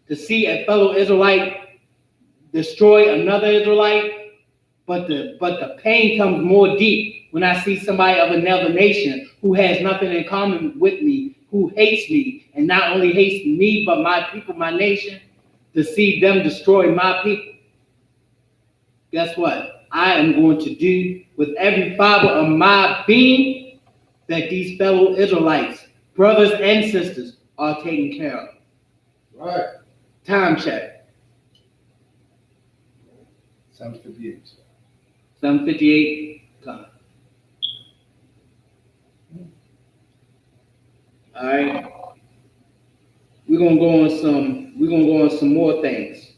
to see a fellow Israelite destroy another Israelite, but the pain comes more deep when I see somebody of another nation who has nothing in common with me, who hates me, and not only hates me, but my people, my nation, to see them destroy my people. Guess what? I am going to do with every fiber of my being that these fellow Israelites, brothers and sisters, are taken care of. Right. Time check. 7:58. 7:58. Time. All right. We're gonna go on some more things.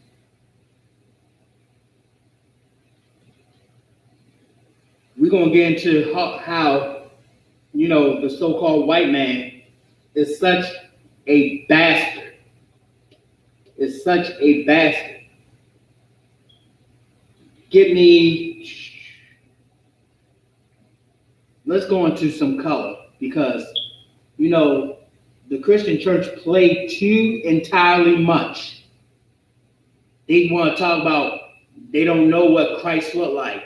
We're gonna get into how the so-called white man is such a bastard. Is such a bastard. Let's go into some color, because the Christian church played too entirely much. They want to talk about they don't know what Christ looked like.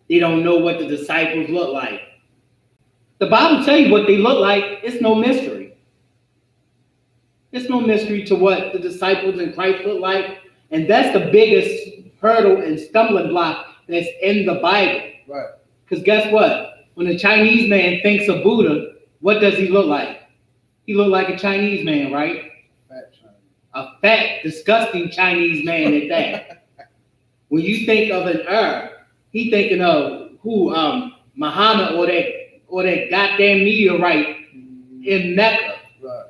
They don't know what the disciples look like. The Bible tells you what they look like. It's no mystery. It's no mystery to what the disciples in Christ look like. And that's the biggest hurdle and stumbling block that's in the Bible. Right. Because guess what? When a Chinese man thinks of Buddha, what does he look like? He look like a Chinese man, right? Fat Chinese. A fat, disgusting Chinese man at that. When you think of an Arab, he thinking of who? Muhammad or that goddamn meteorite in Mecca. Right.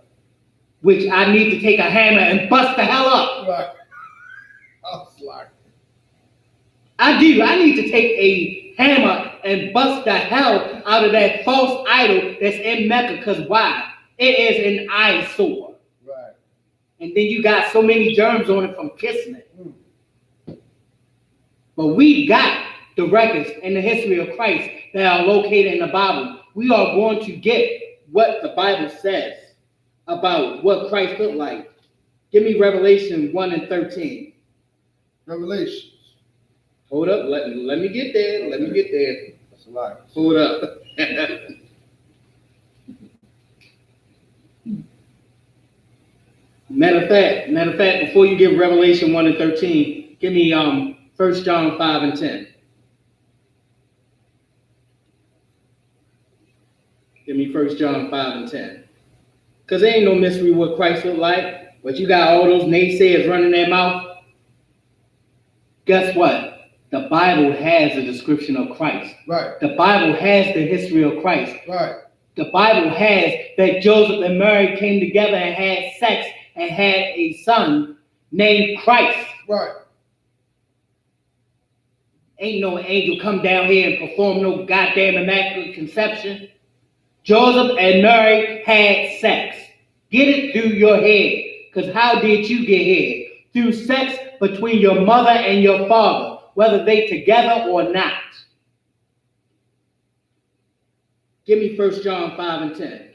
Which I need to take a hammer and bust the hell up. Right. I was like, I do. I need to take a hammer and bust the hell out of that false idol that's in Mecca. Because why? It is an eyesore. Right. And then you got so many germs on it from kissing it. Mm. But we got the records and the history of Christ that are located in the Bible. We are going to get what the Bible says about what Christ looked like. Give me Revelation 1 and 13. Revelations. Hold up. Let me get there. Let me get there. That's a lie. Hold up. Matter of fact, before you give Revelation 1 and 13, give me 1 John 5 and 10. Give me 1 John 5 and 10. Because there ain't no mystery what Christ looked like, but you got all those naysayers running their mouth. Guess what? The Bible has a description of Christ. Right. The Bible has the history of Christ. Right. The Bible has that Joseph and Mary came together and had sex and had a son named Christ. Right. Ain't no angel come down here and perform no goddamn immaculate conception. Joseph and Mary had sex. Get it through your head. Because how did you get here? Through sex between your mother and your father, whether they together or not. Give me 1 John 5 and 10.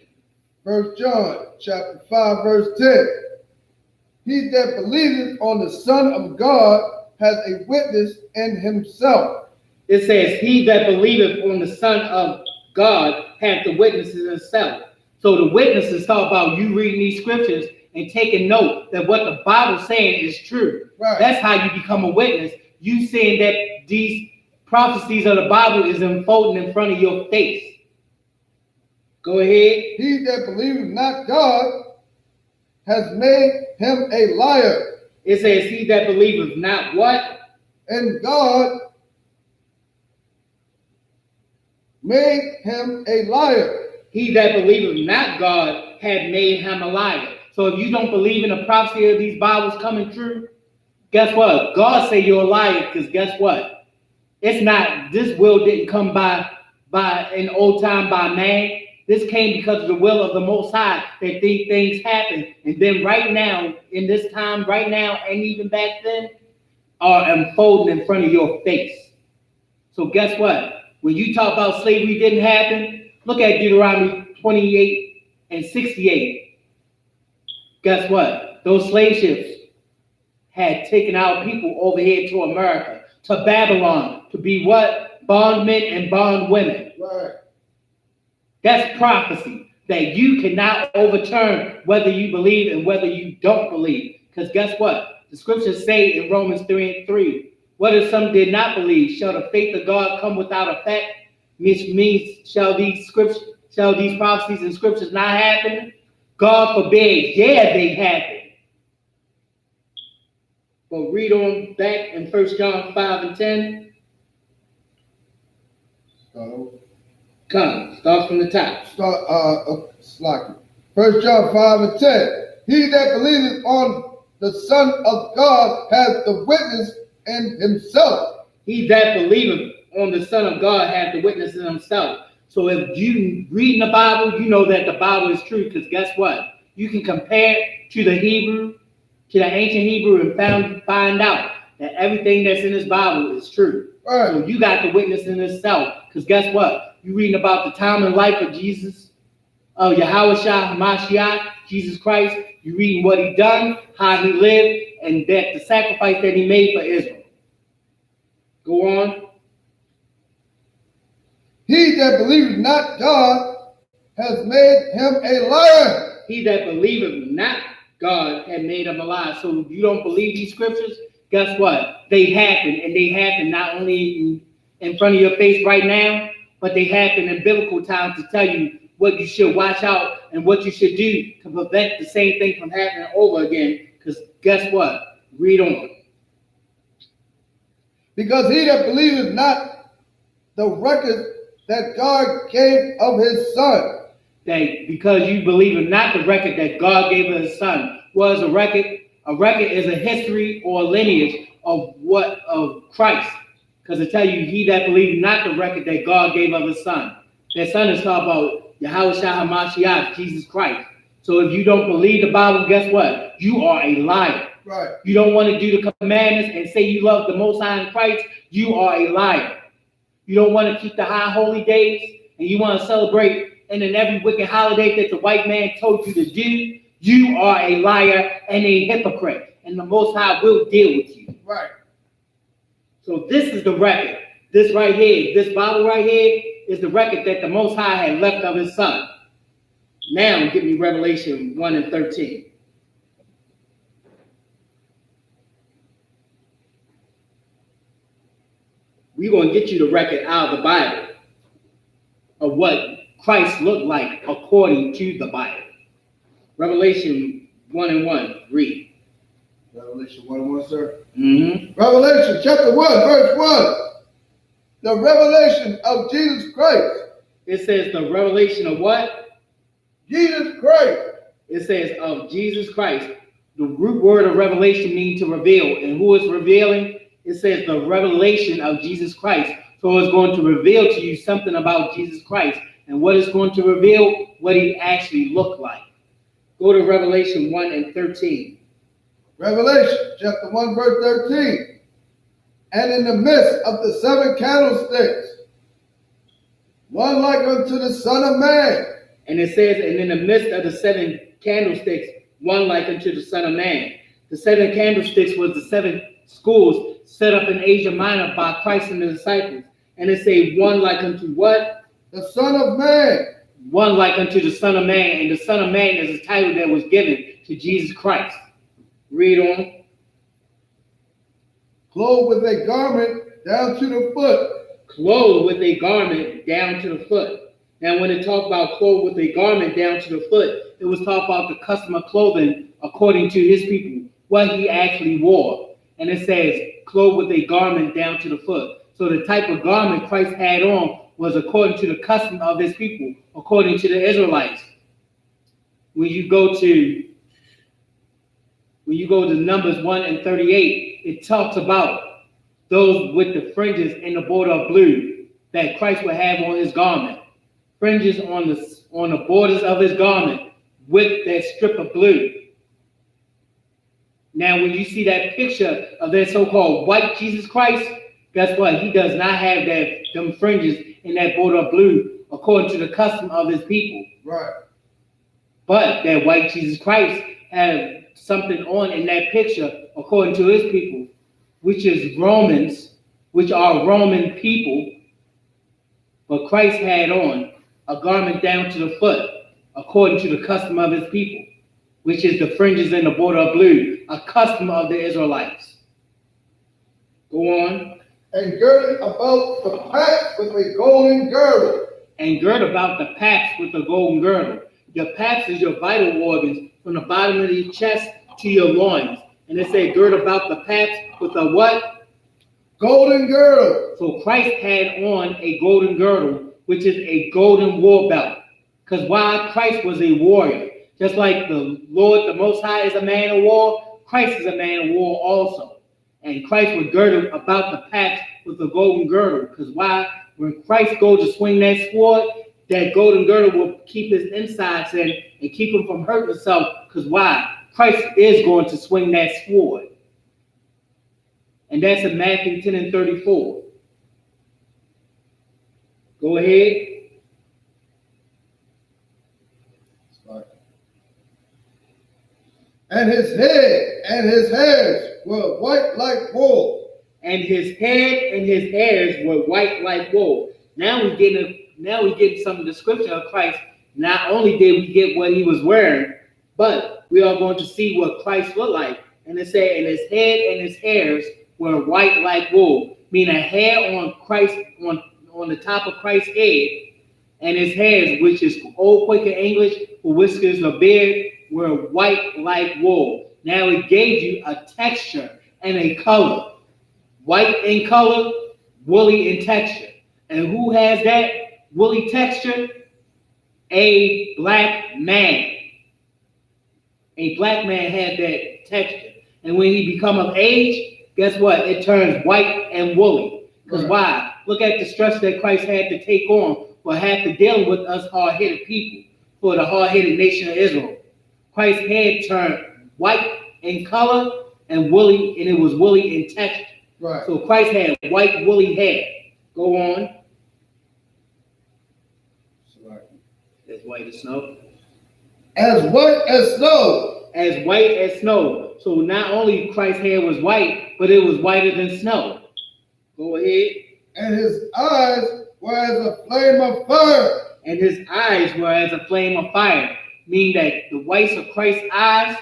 1 John chapter 5, verse 10. He that believeth on the Son of God has a witness in himself. It says, he that believeth on the Son of God hath the witness in himself. So the witnesses talk about you reading these scriptures and taking note that what the Bible's saying is true. Right. That's how you become a witness. You saying that these prophecies of the Bible is unfolding in front of your face. Go ahead. He that believeth not God has made him a liar. It says, he that believeth not what? And God made him a liar. He that believeth not God had made him a liar. So if you don't believe in the prophecy of these Bibles coming true, guess what? God say you're a liar, because guess what? It's not, this will didn't come by in old time by man. This came because of the will of the Most High that these things happen. And then right now, in this time, right now, and even back then, are unfolding in front of your face. So guess what? When you talk about slavery didn't happen, look at Deuteronomy 28 and 68. Guess what? Those slave ships had taken our people over here to America, to Babylon, to be what? Bondmen and bondwomen. Right. That's prophecy that you cannot overturn whether you believe and whether you don't believe. Because guess what? The scriptures say in Romans 3 and 3, what if some did not believe? Shall the faith of God come without effect? Which means shall these prophecies and scriptures not happen? God forbid. Yeah, they happen. But read on back in 1 John 5 and 10. Come, start from the top. Slacky. 1 John 5 and 10. He that believeth on the Son of God has the witness in himself. He that believeth on the Son of God hath the witness in himself. So if you read in the Bible, you know that the Bible is true, because guess what? You can compare it to the Hebrew, to the ancient Hebrew, and find out that everything that's in this Bible is true. Right. So you got the witness in itself, because guess what? You reading about the time and life of Jesus, of Yahweh Mashiach, Jesus Christ. You reading what he done, how he lived, and that the sacrifice that he made for Israel. Go on. He that believeth not God has made him a liar. He that believeth not God had made him a liar. So if you don't believe these scriptures, guess what? They happen, and they happen not only in front of your face right now, but they happen in biblical times to tell you what you should watch out and what you should do to prevent the same thing from happening over again. Because guess what? Read on. Because he that believeth not the record that God gave of his Son. That because you believe not the record that God gave of his Son. Was a record? A record is a history or a lineage of Christ. Because I tell you, he that believed not the record that God gave of his son. That son is talking about Yahweh Shah HaMashiach, Jesus Christ. So if you don't believe the Bible, guess what? You are a liar. Right. You don't want to do the commandments and say you love the Most High in Christ, you are a liar. You don't want to keep the high holy days and you want to celebrate and then every wicked holiday that the white man told you to do, you are a liar and a hypocrite. And the Most High will deal with you. Right. So this is the record. This right here, this Bible right here is the record that the Most High had left of his son. Now give me Revelation 1 and 13. We're going to get you the record out of the Bible of what Christ looked like according to the Bible. Revelation 1 and 1, read. Revelation 1 and 1, sir. Mm-hmm. Revelation chapter 1, verse 1. The revelation of Jesus Christ. It says the revelation of what? Jesus Christ. It says of Jesus Christ. The root word of revelation means to reveal. And who is revealing? It says the revelation of Jesus Christ. So it's going to reveal to you something about Jesus Christ. And what it's going to reveal? What he actually looked like. Go to Revelation 1 and 13. Revelation chapter 1, verse 13. And in the midst of the 7 candlesticks, one like unto the Son of Man. And it says, and in the midst of the 7 candlesticks, one like unto the Son of Man. The 7 candlesticks was the 7 schools set up in Asia Minor by Christ and the disciples. And it say one like unto what? The Son of Man. One like unto the Son of Man. And the Son of Man is a title that was given to Jesus Christ. Read on. Clothed with a garment down to the foot. Clothed with a garment down to the foot. Now, when it talked about clothed with a garment down to the foot, it was talking about the custom of clothing according to his people, what he actually wore. And it says, clothed with a garment down to the foot. So the type of garment Christ had on was according to the custom of his people, according to the Israelites. When you go to Numbers 1 and 38, it talks about those with the fringes and the border of blue that Christ would have on his garment. Fringes on the borders of his garment with that strip of blue. Now, when you see that picture of that so-called white Jesus Christ, guess what? He does not have them fringes in that border of blue according to the custom of his people. Right. But that white Jesus Christ had something on in that picture according to his people, which is Romans, which are Roman people. But Christ had on a garment down to the foot according to the custom of his people, which is the fringes and the border of blue, a custom of the Israelites. Go on. And girded about the paps with a golden girdle. And gird about the paps with a golden girdle. Your paps is your vital organs from the bottom of your chest to your loins. And it said gird about the paps with a what? Golden girdle. So Christ had on a golden girdle, which is a golden war belt. Because why? Christ was a warrior. Just like the Lord, the Most High, is a man of war, Christ is a man of war also. And Christ was girded about the paps with a golden girdle. Because why? When Christ goes to swing that sword, that golden girdle will keep his insides in and keep him from hurting himself. Because why? Christ is going to swing that sword. And that's in Matthew 10 and 34. Go ahead. And his head and his hairs were white like wool. And his head and his hairs were white like wool. Now we get some description of Christ. Not only did we get what he was wearing, but we are going to see what Christ looked like. And it said, and his head and his hairs were white like wool. Meaning a hair on Christ, on the top of Christ's head, and his hairs, which is old Quaker English for whiskers or beard, were white like wool. Now it gave you a texture and a color. White in color, woolly in texture. And who has that woolly texture? A black man. A black man had that texture. And when he become of age, guess what? It turns white and woolly. Because why? Look at the stress that Christ had to take on for have to deal with us hard-headed people, for the hard-headed nation of Israel. Christ's head turned white in color and woolly, and it was woolly in texture. Right. So Christ had white woolly hair. Go on. Right. As white as snow. As white as snow. As white as snow. So not only Christ's hair was white, but it was whiter than snow. Go ahead. And his eyes were as a flame of fire. And his eyes were as a flame of fire. Meaning that the whites of Christ's eyes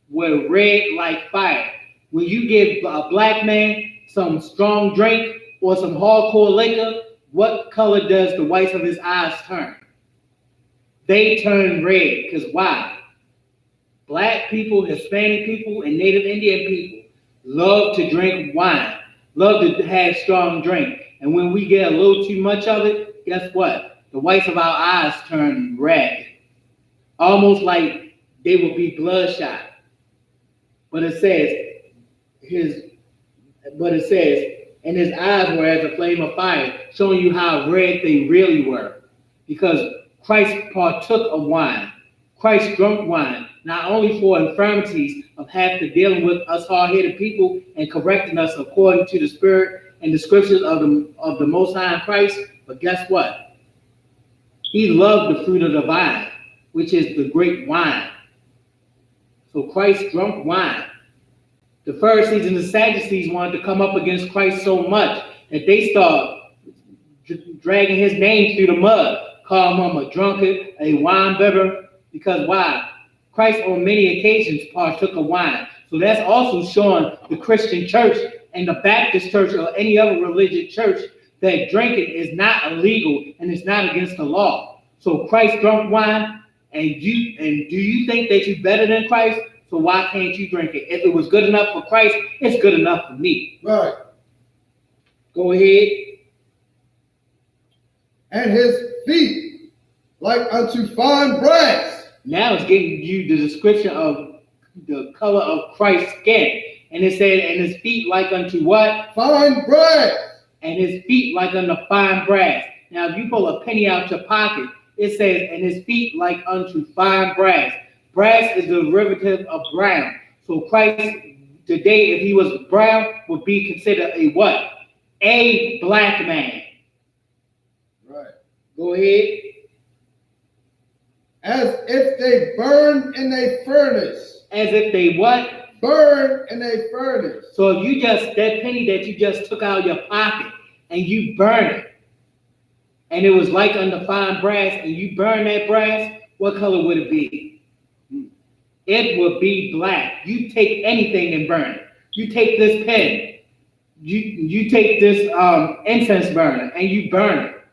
were red like fire. When you give a black man some strong drink or some hardcore liquor, what color does the whites of his eyes turn? They turn red. Because why? Black people, Hispanic people, and Native Indian people love to drink wine, love to have strong drink. And when we get a little too much of it, guess what? The whites of our eyes turn red. Almost like they would be bloodshot. But it says, and his eyes were as a flame of fire, showing you how red they really were. Because Christ partook of wine. Christ drank wine, not only for infirmities of half the dealing with us hard-headed people and correcting us according to the spirit and the scriptures of the Most High in Christ, but guess what? He loved the fruit of the vine, which is the great wine. So Christ drank wine. The Pharisees and the Sadducees wanted to come up against Christ so much that they start dragging his name through the mud, calling him a drunkard, a wine bibber. Because why? Christ on many occasions partook of wine. So that's also showing the Christian church and the Baptist church or any other religious church that drinking is not illegal and it's not against the law. So Christ drank wine, and do you think that you're better than Christ? So why can't you drink it? If it was good enough for Christ, it's good enough for me. Right. Go ahead. And his feet like unto fine brass. Now it's getting you the description of the color of Christ's skin. And it said, and his feet like unto what? Fine brass. And his feet like unto fine brass. Now, if you pull a penny out your pocket, it says, and his feet like unto fine brass. Brass is the derivative of brown. So Christ today, if he was brown, would be considered a what? A black man. Right. Go ahead. As if they burn in a furnace. As if they what? Burn in a furnace. So if you that penny that you just took out of your pocket and you burn it, and it was like under fine brass, and you burn that brass, what color would it be? It would be black. You take anything and burn it. You take this pen, you take this incense burner, and you burn it.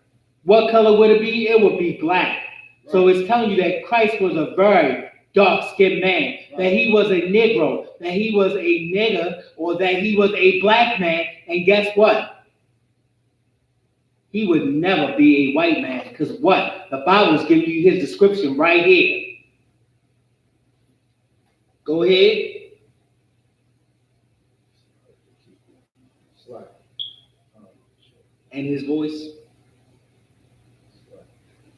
What color would it be? It would be black. Right. So it's telling you that Christ was a very dark-skinned man, right. That he was a Negro, that he was a nigger, or that he was a black man. And guess what? He would never be a white man, because what? The Bible is giving you his description right here. Go ahead. And his voice.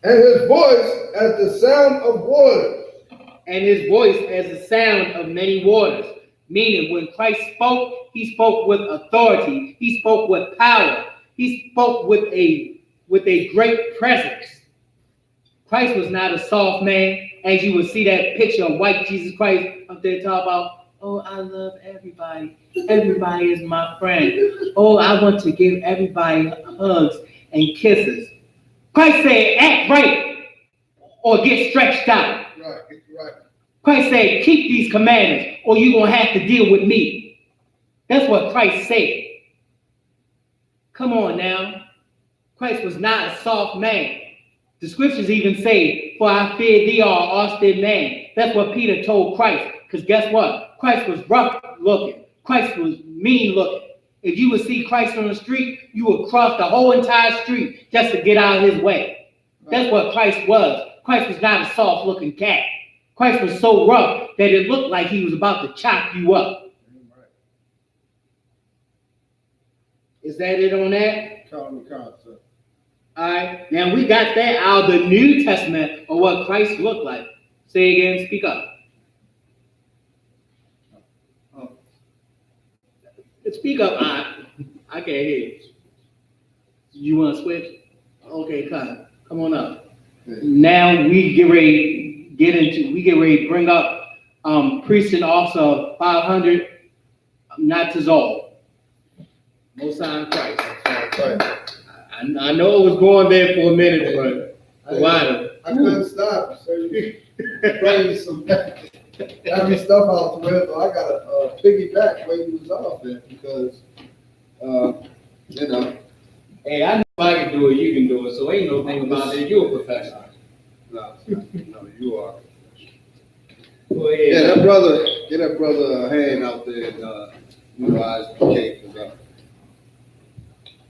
And his voice as the sound of waters. And his voice as the sound of many waters. Meaning when Christ spoke, he spoke with authority. He spoke with power. He spoke with a great presence. Christ was not a soft man, as you would see that picture of white Jesus Christ up there talking about, oh, I love everybody. Everybody is my friend. Oh, I want to give everybody hugs and kisses. Christ said, act right or get stretched out. Right. Christ said, keep these commandments or you're going to have to deal with me. That's what Christ said. Come on now. Christ was not a soft man. The scriptures even say, for I fear thee, austere man. That's what Peter told Christ. Because guess what? Christ was rough looking. Christ was mean looking. If you would see Christ on the street, you would cross the whole entire street just to get out of his way. That's what Christ was. Christ was not a soft looking cat. Christ was so rough that it looked like he was about to chop you up. Is that it on that? Common concept. All right. Now we got that out of the New Testament of what Christ looked like. Say again. Speak up. Oh. Speak up. I can't hear you. You want to switch? Okay, come on up. Yeah. Now we get ready to bring up priest and officer 500, not to Zol. Most High in Christ. Right. I know it was going there for a minute, but why? I couldn't stop. So you bring some heavy stuff out to it, so I got to piggyback where you was off there because, you know. Hey, I know if I can do it, you can do it. So ain't no thing about it. You're a professional. No, you are. Go ahead. Yeah, get that brother a hand out there and utilize the cake.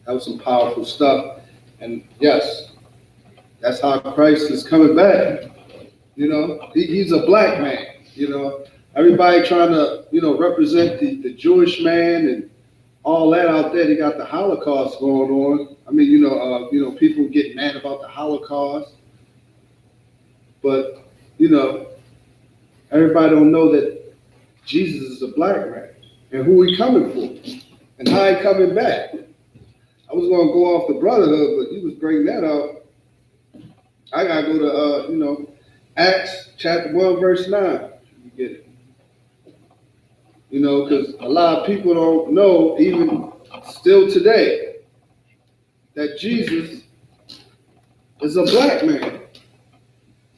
That was some powerful stuff. And yes, that's how Christ is coming back. You know, he's a black man. You know, everybody trying to, represent the Jewish man and all that out there. They got the Holocaust going on. I mean, people get mad about the Holocaust, but everybody don't know that Jesus is a black man and who he coming for and how he coming back. I was gonna go off the brotherhood, but you was bringing that up. I gotta go to Acts chapter 1 verse 9. You get it. Because a lot of people don't know, even still today, that Jesus is a black man.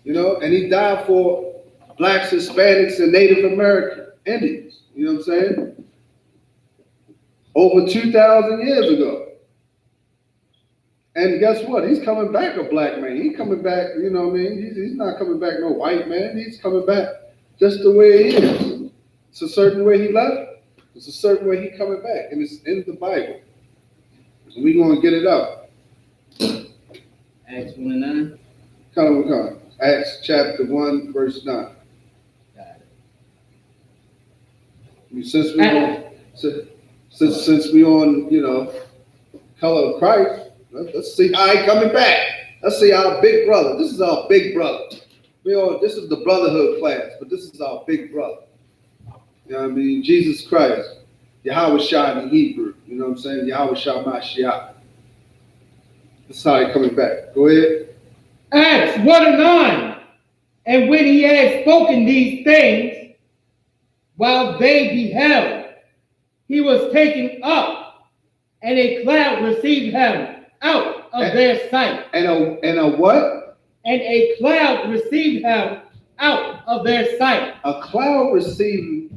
And he died for blacks, Hispanics, and Native American Indians. You know what I'm saying? Over 2,000 years ago. And guess what? He's coming back a black man. He's coming back, He's not coming back no white man. He's coming back just the way he is. It's a certain way he left. It's a certain way he coming back. And it's in the Bible. And we're going to get it out. Acts 1 and 9. Come. Acts chapter 1, verse 9. Got it. Since we on, color of Christ, let's see how he coming back. Let's see our big brother. This is our big brother. This is the brotherhood class, but this is our big brother. You know what I mean? Jesus Christ. Yahweh Shah in Hebrew. You know what I'm saying? Yahweh Shah Mashiach. This is how he coming back. Go ahead. Acts 1 and 9. And when he had spoken these things, while they beheld, he was taken up, and a cloud received him out of their sight. And a what? And a cloud received him out of their sight. A cloud received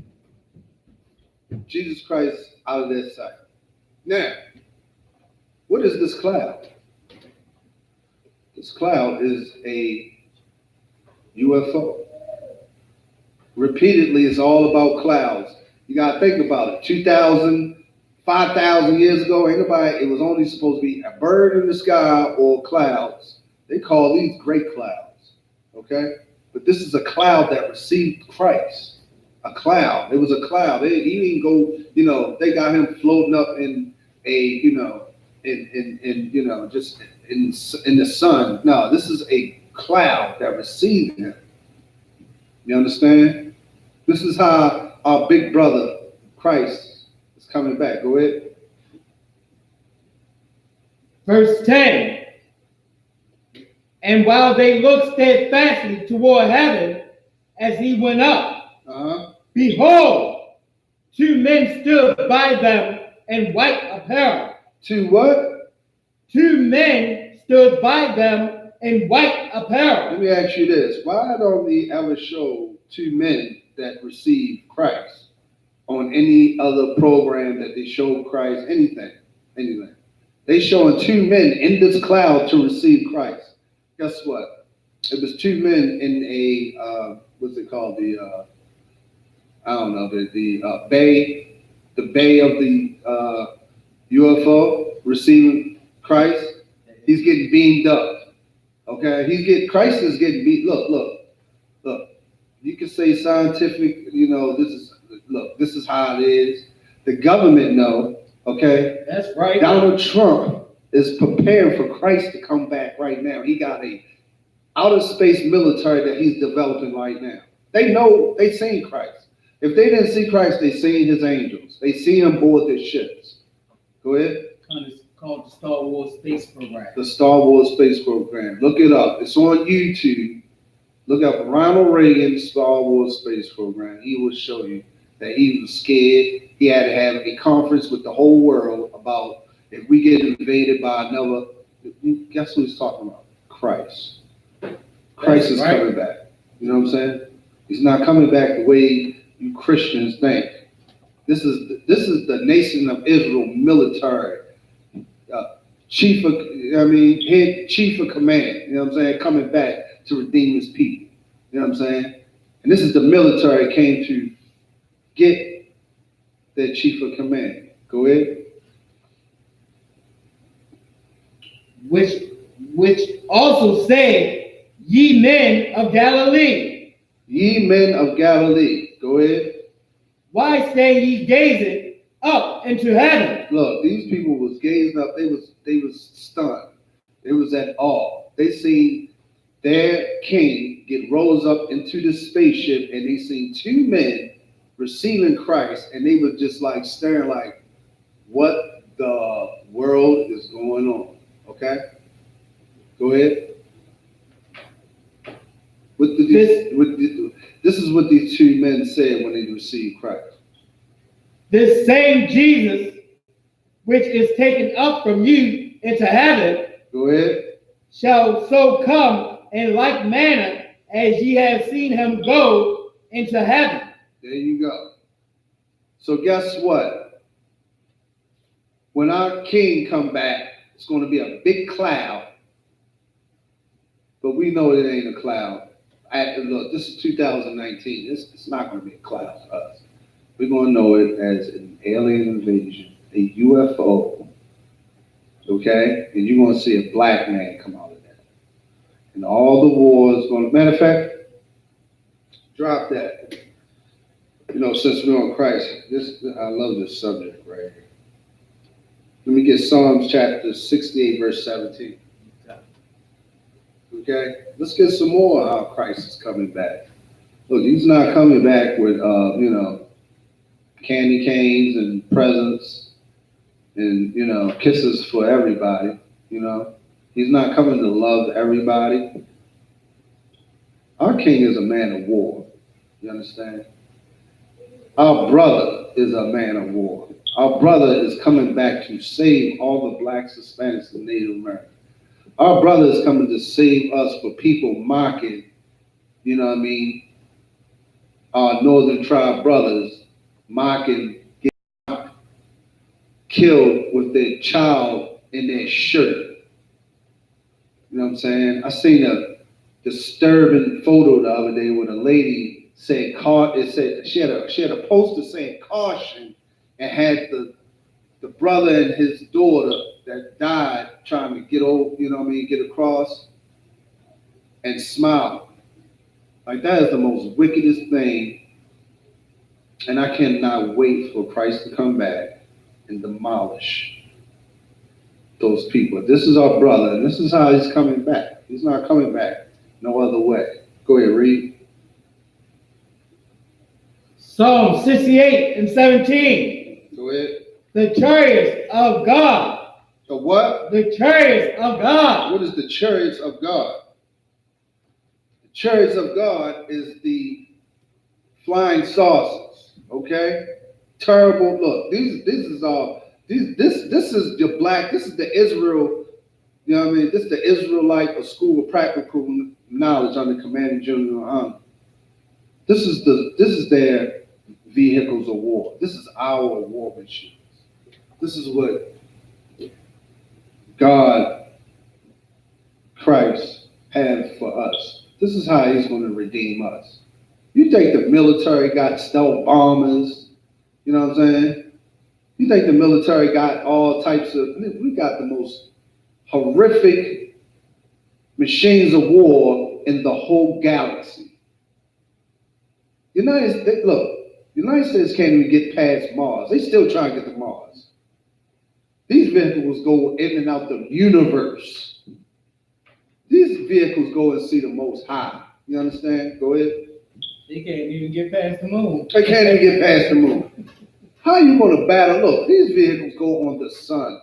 Jesus Christ out of their sight. Now, what is this cloud? This cloud is a UFO. Repeatedly, it's all about clouds. You got to think about it. 2,000, 5,000 years ago, it was only supposed to be a bird in the sky or clouds. They call these great clouds, okay? But this is a cloud that received Christ. A cloud. It was a cloud. He didn't go, they got him floating up in a, just in the sun. No, this is a cloud that received him. You understand? This is how our big brother, Christ, is coming back. Go ahead. Verse 10. And while they looked steadfastly toward heaven as he went up, behold, two men stood by them in white apparel. Two what? Two men stood by them in white apparel. Let me ask you this. Why don't we ever show two men that received Christ on any other program that they showed Christ, anything? They showing two men in this cloud to receive Christ. Guess what? It was two men in a, what's it called? The bay of the UFO receiving Christ. He's getting beamed up. Okay, Christ is getting beat. Look. You can say scientific. This is how it is. The government know Okay? That's right. Donald Trump is preparing for Christ to come back right now. He got a outer space military that he's developing right now. They know they seen Christ. If they didn't see Christ, they seen his angels. They see him board their ships. Go ahead. It's called the Star Wars Space Program. The Star Wars Space Program. Look it up. It's on YouTube. Look up Ronald Reagan Star Wars Space Program. He will show you that he was scared. He had to have a conference with the whole world about if we get invaded by another. Guess who he's talking about? Christ. Christ is coming back. You know what I'm saying? He's not coming back the way you Christians think. This is the nation of Israel military chief of head chief of command. You know what I'm saying? Coming back to redeem his people. You know what I'm saying? And this is the military came to get their chief of command. Go ahead. Which also said, ye men of Galilee. Ye men of Galilee. Go ahead. Why stay ye gazing up into heaven? Look, these people was gazing up. They was stunned. They was at awe. They seen their king get rose up into the spaceship, and they seen two men receiving Christ, and they were just like staring like, what the world is going on? Okay? Go ahead. This is what these two men said when they received Christ. This same Jesus, which is taken up from you into heaven, go ahead, shall so come in like manner as ye have seen him go into heaven. There you go. So guess what? When our king come back, it's going to be a big cloud. But we know it ain't a cloud. Look, this is 2019. It's not going to be a cloud for us. We're going to know it as an alien invasion, a UFO. Okay? And you're going to see a black man come out of that. And all the wars going to, matter of fact, drop that. You know, since we're on Christ, I love this subject right here. Let me get Psalms chapter 68, verse 17. Okay? Let's get some more how Christ is coming back. Look, he's not coming back with, candy canes and presents and, kisses for everybody, He's not coming to love everybody. Our king is a man of war. You understand? Our brother is a man of war. Our brother is coming back to save all the blacks, Hispanics, and Native Americans. Our brother is coming to save us for people mocking, our northern tribe brothers mocking, getting killed with their child in their shirt. You know what I'm saying? I seen a disturbing photo the other day with a lady saying, it said she had a poster saying caution, and had the brother and his daughter that died trying to get over, get across, and smile. Like, that is the most wickedest thing. And I cannot wait for Christ to come back and demolish those people. This is our brother, and this is how he's coming back. He's not coming back no other way. Go ahead, read. Psalm 68 and 17. Go ahead. The chariots of God. The what? The chariots of God. What is the chariots of God? The chariots of God is the flying saucers. Okay? Terrible. Look, this is the black, this is the Israel, this is the Israelite or School of Practical Knowledge under Commanding General Army. This is their vehicles of war. This is our war machines. This is what God, Christ, has for us. This is how he's going to redeem us. You think the military got stealth bombers? You know what I'm saying? You think the military got all types of, we got the most horrific machines of war in the whole galaxy. United States can't even get past Mars. They still trying to get to Mars. These vehicles go in and out the universe. These vehicles go and see the Most High. You understand? Go ahead. They can't even get past the moon. They can't even get past the moon. How are you going to battle? Look, these vehicles go on the sun.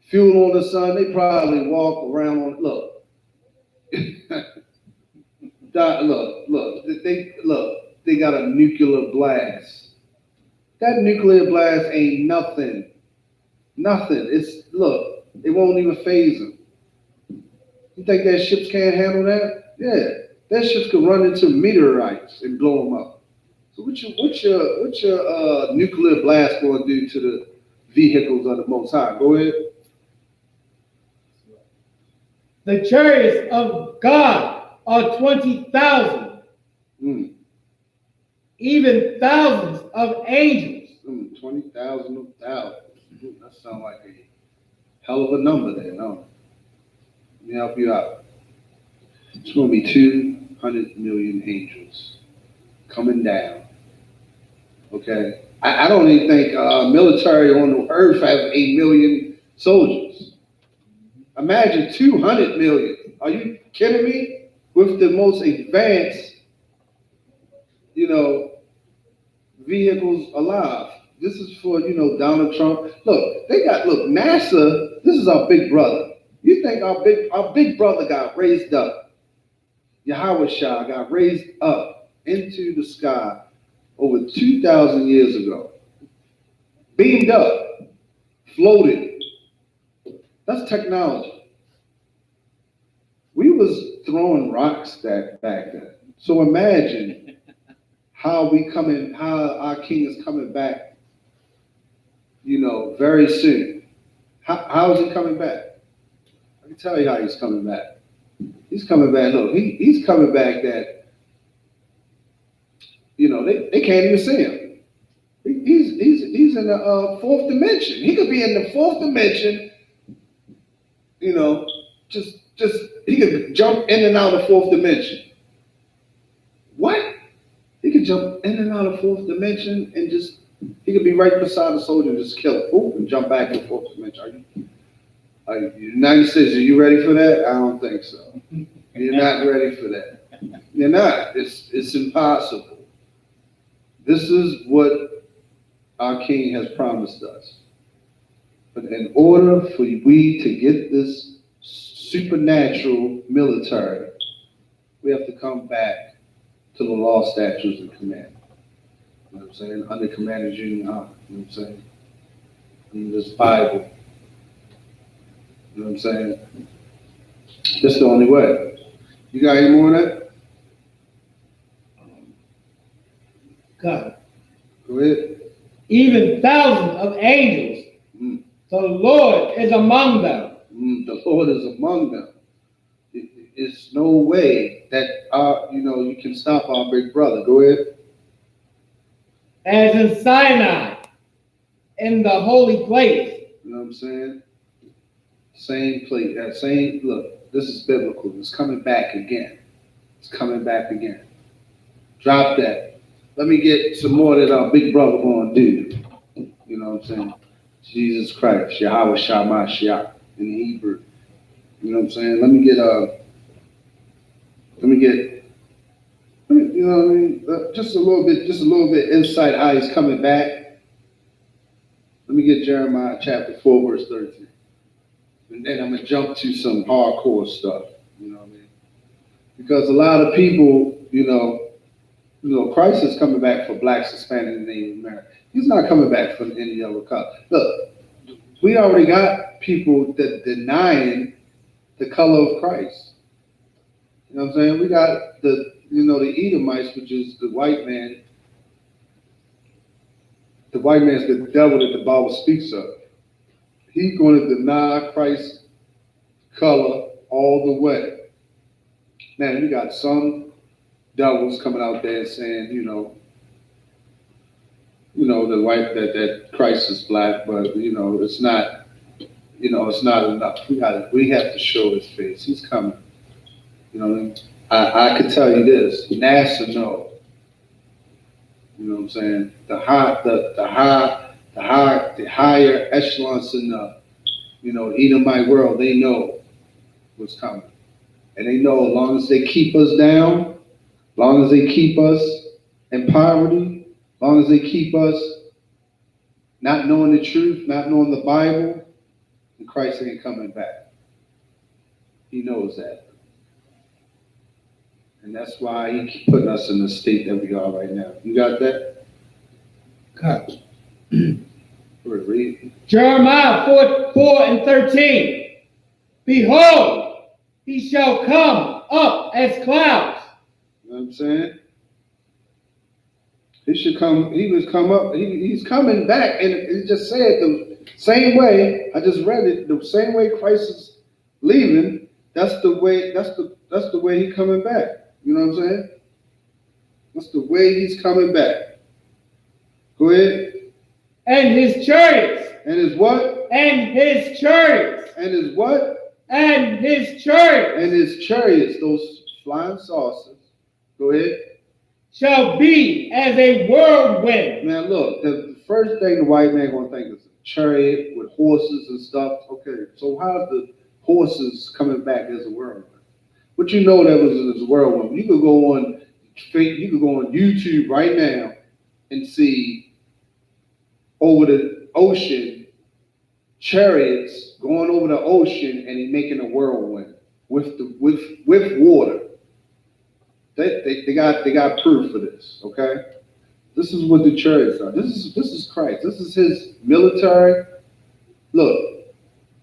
Fuel on the sun, they probably walk around on, look. They got a nuclear blast. That nuclear blast ain't nothing. Nothing. It won't even phase them. You think that ships can't handle that? Yeah. That ships could run into meteorites and blow them up. So what's your nuclear blast going to do to the vehicles of the Most High? Go ahead. The chariots of God are 20,000, even thousands of angels. 20,000 of thousands. That sounds like a hell of a number there, no? Let me help you out. It's going to be 200 million angels coming down. Okay? I don't even think military on the earth have 8 million soldiers. Imagine 200 million. Are you kidding me? With the most advanced, vehicles alive. This is for, Donald Trump. Look, NASA, this is our big brother. You think our big brother got raised up. Yahweh Shah got raised up into the sky over 2,000 years ago. Beamed up, floated. That's technology. We was throwing rocks back then. So imagine how our king is coming back, very soon. How is he coming back? I can tell you how he's coming back. He's coming back. Look, he's coming back that, they can't even see him. He's in the fourth dimension. He could be in the fourth dimension, just he could jump in and out of fourth dimension. What? He could jump in and out of fourth dimension and he could be right beside the soldier and just kill it. Ooh, and jump back to fourth dimension. United States, are you ready for that? I don't think so. You're not ready for that. You're not. It's impossible. This is what our King has promised us. But in order for we to get this supernatural military, we have to come back to the law, statutes, and commandments. You know what I'm saying? Under Commander Junior High. You know what I'm saying? In this Bible. You know what I'm saying? That's the only way. You got any more on that? God. Go ahead. Even thousands of angels. The Lord is among them. The Lord is among them. It's no way that you can stop our big brother. Go ahead. As in Sinai, in the holy place. You know what I'm saying? Same place. Look, this is biblical. It's coming back again. It's coming back again. Drop that. Let me get some more that our big brother going to do. You know what I'm saying? Jesus Christ, Yahweh Shah Mashiach in Hebrew. You know what I'm saying? Let me get just a little bit insight how he's coming back. Let me get Jeremiah chapter 4, verse 13. And then I'm going to jump to some hardcore stuff. You know what I mean? Because a lot of people, Christ is coming back for blacks, Hispanic, and Native American. He's not coming back for any other color. Look, we already got people that denying the color of Christ. You know what I'm saying? We got the Edomites, which is the white man. The white man's the devil that the Bible speaks of. He's going to deny Christ's color all the way. Now, you got some devils coming out there saying, the white that Christ is black, but it's not, it's not enough. We have to show his face. He's coming. You know what I mean? I can tell you this, NASA know. You know what I'm saying? The the higher echelons in the, Edomite world, they know what's coming. And they know as long as they keep us down, as long as they keep us in poverty, as long as they keep us not knowing the truth, not knowing the Bible, and Christ ain't coming back. He knows that. And that's why he keep putting us in the state that we are right now. You got that? God. Read. Jeremiah 4:13. Behold, he shall come up as clouds. You know what I'm saying? He come up, he's coming back. And it just said the same way, I just read it, the same way Christ is leaving, that's the way he coming back. You know what I'm saying? That's the way he's coming back. Go ahead. And his chariots. And his what? And his chariots. And his what? And his chariots. And his chariots, those flying saucers. Go ahead. Shall be as a whirlwind. Now look, the first thing the white man gonna think is a chariot with horses and stuff. Okay, so how's the horses coming back as a whirlwind? But you know that was a whirlwind. You could go on YouTube right now and see over the ocean chariots going over the ocean and making a whirlwind with water. They got proof for this. Okay, this is what the chariots are. This is Christ. This is his military. Look,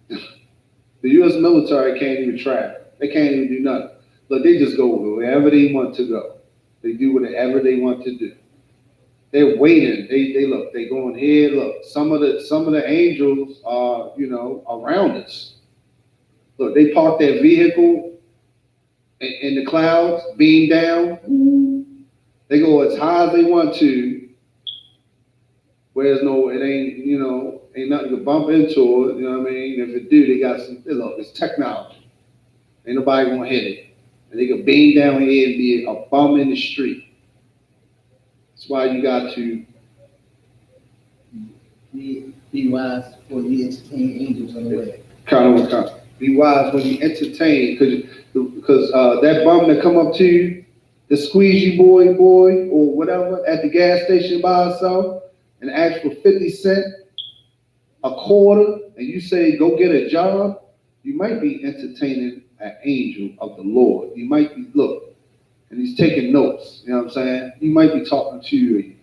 the U.S. military can't even travel. They can't even do nothing. Look, they just go wherever they want to go. They do whatever they want to do. They're waiting. They look. They going here. Look, some of the angels are around us. Look, they park their vehicle in the clouds, beam down. They go as high as they want to. Whereas it ain't nothing to bump into it. You know what I mean? If it do, they got some. Look, it's technology. Ain't nobody gonna hit it. And they can beam down here and be a bum in the street. That's why you got to be wise for you entertain angels on the way. Be wise when you entertain, because that bum that come up to you, the squeegee boy, or whatever, at the gas station by himself, and ask for 50 cents, a quarter, and you say, go get a job, you might be entertaining an angel of the Lord. You might be, look, and he's taking notes, you know what I'm saying? You might be talking to a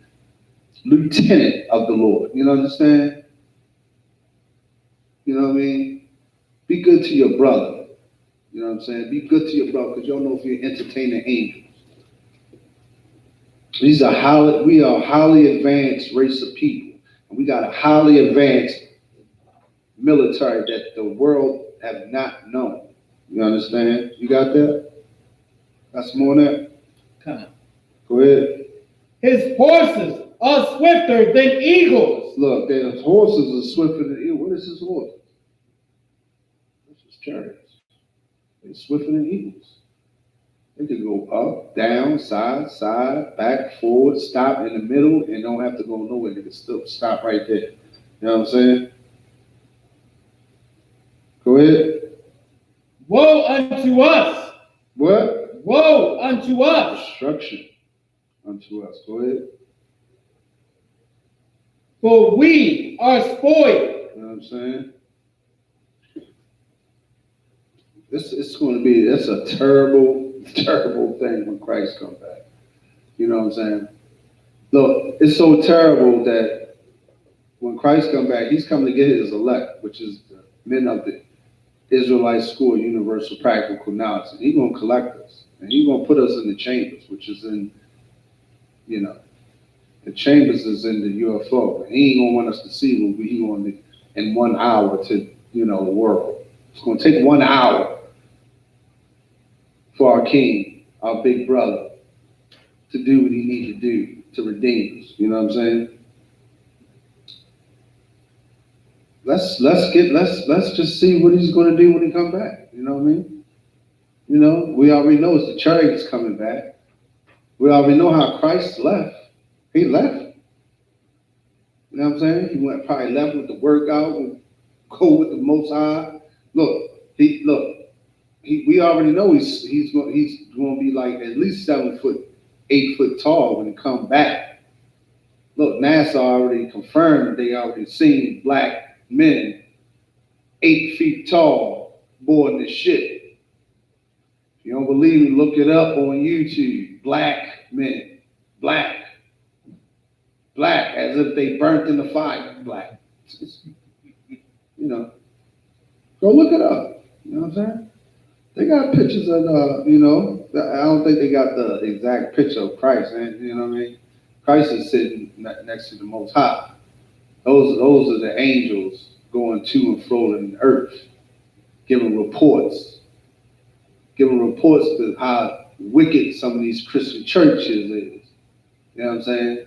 lieutenant of the Lord, you know what I'm saying? You know what I mean? Be good to your brother, you know what I'm saying? Be good to your brother, because you don't know if you're entertaining angels. We are a highly advanced race of people, and we got a highly advanced military that the world have not known. You understand? You got that? Got some more on that? Come on. Go ahead. His horses are swifter than eagles. Look, the horses are swifter than eagles. What is his horse? This is chariots. They're swifter than eagles. They can go up, down, side, back, forward, stop in the middle, and don't have to go nowhere. They can still stop right there. You know what I'm saying? Go ahead. Woe unto us. What? Woe unto us. Destruction unto us. Go ahead. For we are spoiled. You know what I'm saying? It's going to be, that's a terrible, terrible thing when Christ comes back. You know what I'm saying? Look, it's so terrible that when Christ comes back, he's coming to get his elect, which is the men of the Israelite School of Universal Practical Knowledge. And he's going to collect us. And he's going to put us in the chambers, which is in, the chambers is in the UFO. And he ain't going to want us to see what we going to, in 1 hour to, the world. It's going to take 1 hour for our king, our big brother, to do what he needs to do to redeem us. You know what I'm saying? Let's just see what he's going to do when he come back. You know what I mean? We already know it's the chariot's coming back. We already know how Christ left. He left. You know what I'm saying? He went probably left with the workout and go with the Most High. We already know he's going to be like at least 7 foot, 8 foot tall when he come back. Look, NASA already confirmed that they already seen black men 8 feet tall boarding this ship. If you don't believe me, look it up on YouTube. Black men, black, as if they burnt in the fire. Black, you know. Go look it up. You know what I'm saying? They got pictures of, I don't think they got the exact picture of Christ, man. You know what I mean? Christ is sitting next to the Most High. Those are the angels going to and fro in the earth, giving reports to how wicked some of these Christian churches is. You know what I'm saying?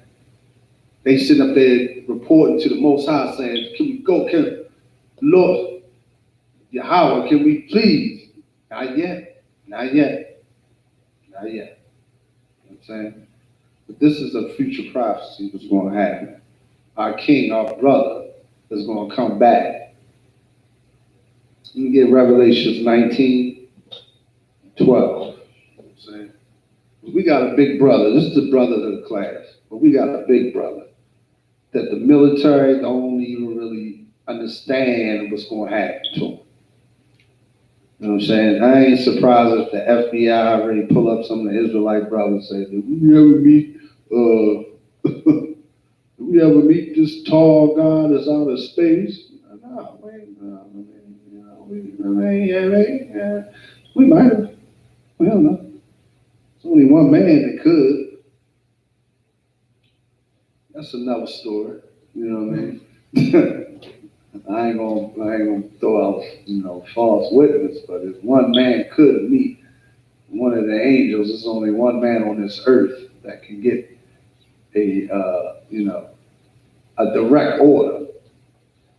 They sit up there reporting to the Most High saying, Lord, Yahweh, can we please? Not yet. You know what I'm saying? But this is a future prophecy that's going to happen. Our king, our brother, is going to come back. Let me get Revelations 19:12. You know what I'm saying? We got a big brother. This is the brotherhood class. But we got a big brother that the military don't even really understand what's going to happen to him. You know what I'm saying? I ain't surprised if the FBI already pull up some of the Israelite brothers and say, did we ever meet this tall guy that's out of space? No, we might have. We don't know. There's only one man that could. That's another story. You know what I mean? I ain't gonna throw out, false witness, but if one man could meet one of the angels, there's only one man on this earth that can get a direct order. And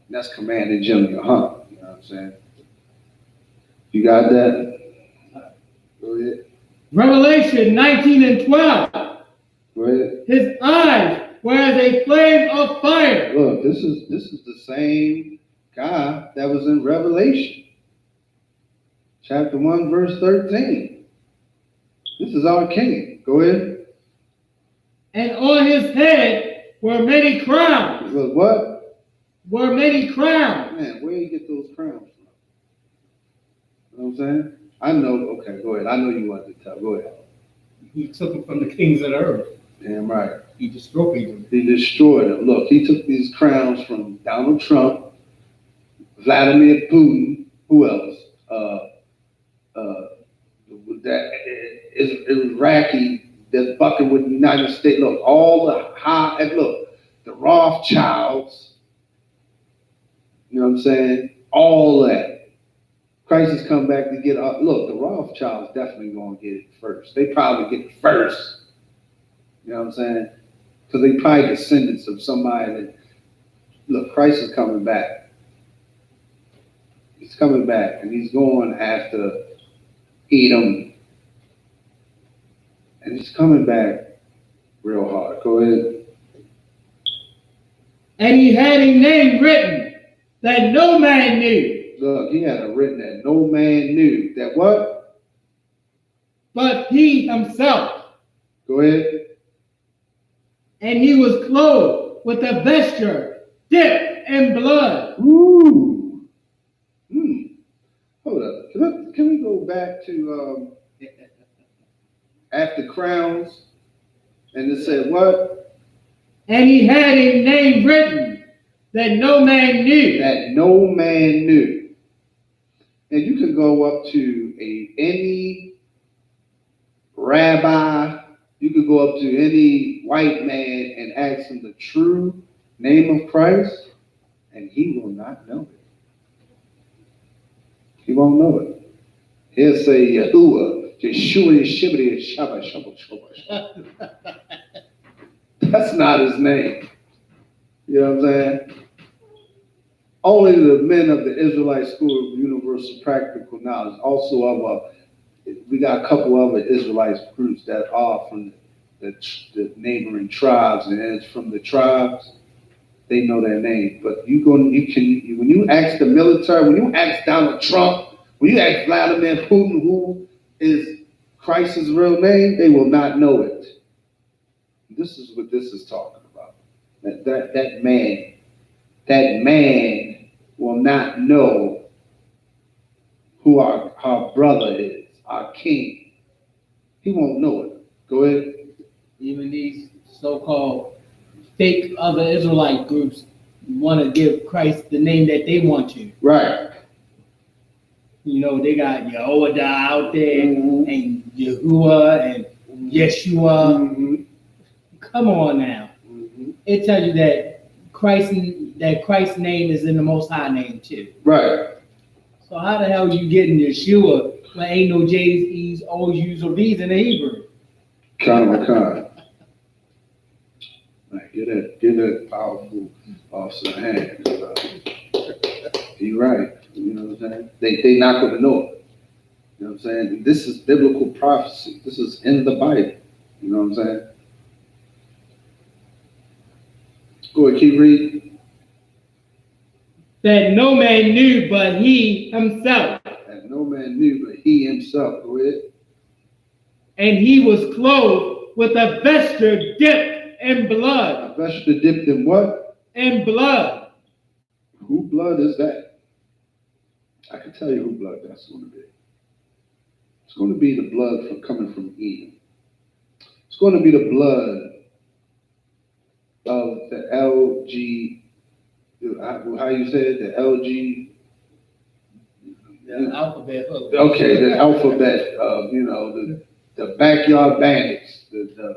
that's Commander Jimmy Hunt. You know what I'm saying? You got that? Go ahead. Revelation 19:12. Go ahead. His eyes were as a flame of fire. Look, this is the same guy that was in Revelation, chapter 1, verse 13. This is our king. Go ahead. And on his head were many crowns. Look, what? Were many crowns. Man, where you get those crowns from? You know what I'm saying? I know. Okay, go ahead. I know you wanted to tell. Go ahead. He took them from the kings of the earth. Damn right. He destroyed them. He destroyed them. Look, he took these crowns from Donald Trump, Vladimir Putin, who else? That Iraqi that's bucking with the United States. Look, all the high, and look, the Rothschilds. You know what I'm saying? All that. Christ has come back to get up. Look, the Rothschilds definitely going to get it first. They probably get it first. You know what I'm saying? Because they probably descendants of somebody that, look, Christ is coming back. He's coming back, and he's going after Edom. And he's coming back real hard. Go ahead. And he had a name written that no man knew. Look, he had it written that no man knew. That what? But he himself. Go ahead. And he was clothed with a vesture dipped in blood. Ooh. Hold up. Can we go back to after crowns? And it said what? And he had a name written that no man knew. That no man knew. And you can go up to any rabbi, you could go up to any white man and ask him the true name of Christ, and he will not know it. He won't know it. He'll say Yahuwah, Yeshua, Yeshibidi, Shabba, Shabba, Shabba. That's not his name. You know what I'm saying? Only the men of the Israelite School of Universal Practical Knowledge, also we got a couple other Israelite groups that are from the neighboring tribes, and it's from the tribes. they know their name. But when you ask the military, when you ask Donald Trump, when you ask Vladimir Putin who is Christ's real name, they will not know it. This is what this is talking about. That man will not know who our brother is, our king. He won't know it. Go ahead. Even these so-called fake other Israelite groups want to give Christ the name that they want to. Right. You know, they got Yehoiada out there, and Yahuwah and Yeshua. Mm-hmm. Come on now. Mm-hmm. It tells you that Christ's name is in the Most High name too. Right. So how the hell you getting Yeshua when ain't no J's, E's, O's, U's, or V's in the Hebrew? Con. Like, get that powerful officer hand. You're right. You know what I'm saying? They not going to know it. You know what I'm saying? This is biblical prophecy. This is in the Bible. You know what I'm saying? Go ahead, keep reading. That no man knew but he himself. And no man knew but he himself. Go ahead. And he was clothed with a vesture dipped in blood. A vesture dipped in what? In blood. Who blood is that? I can tell you who blood that's going to be. It's going to be the blood coming from Eden. It's going to be the blood of the LG, how you say it, the LG. The alphabet hook. Okay, the alphabet of, you know, the backyard bandits, the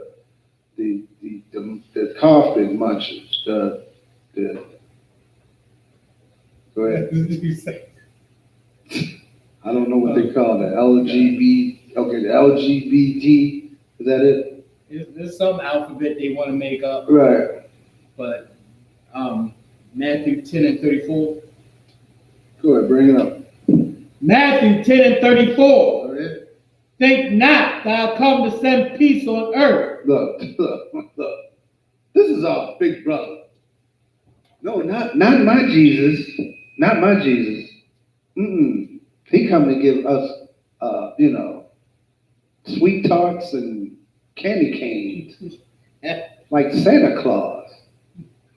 carpet munchers, the go ahead. I don't know what they call it. LGBT. Okay, the LGBT. Is that it? There's some alphabet they want to make up. Right. But Matthew 10 and 34. Go ahead, bring it up. Matthew 10 and 34. Go ahead. Think not that I come to send peace on earth. Look. This is our big brother. No, not my Jesus. Not my Jesus. He come to give us, sweet tarts and candy canes, like Santa Claus.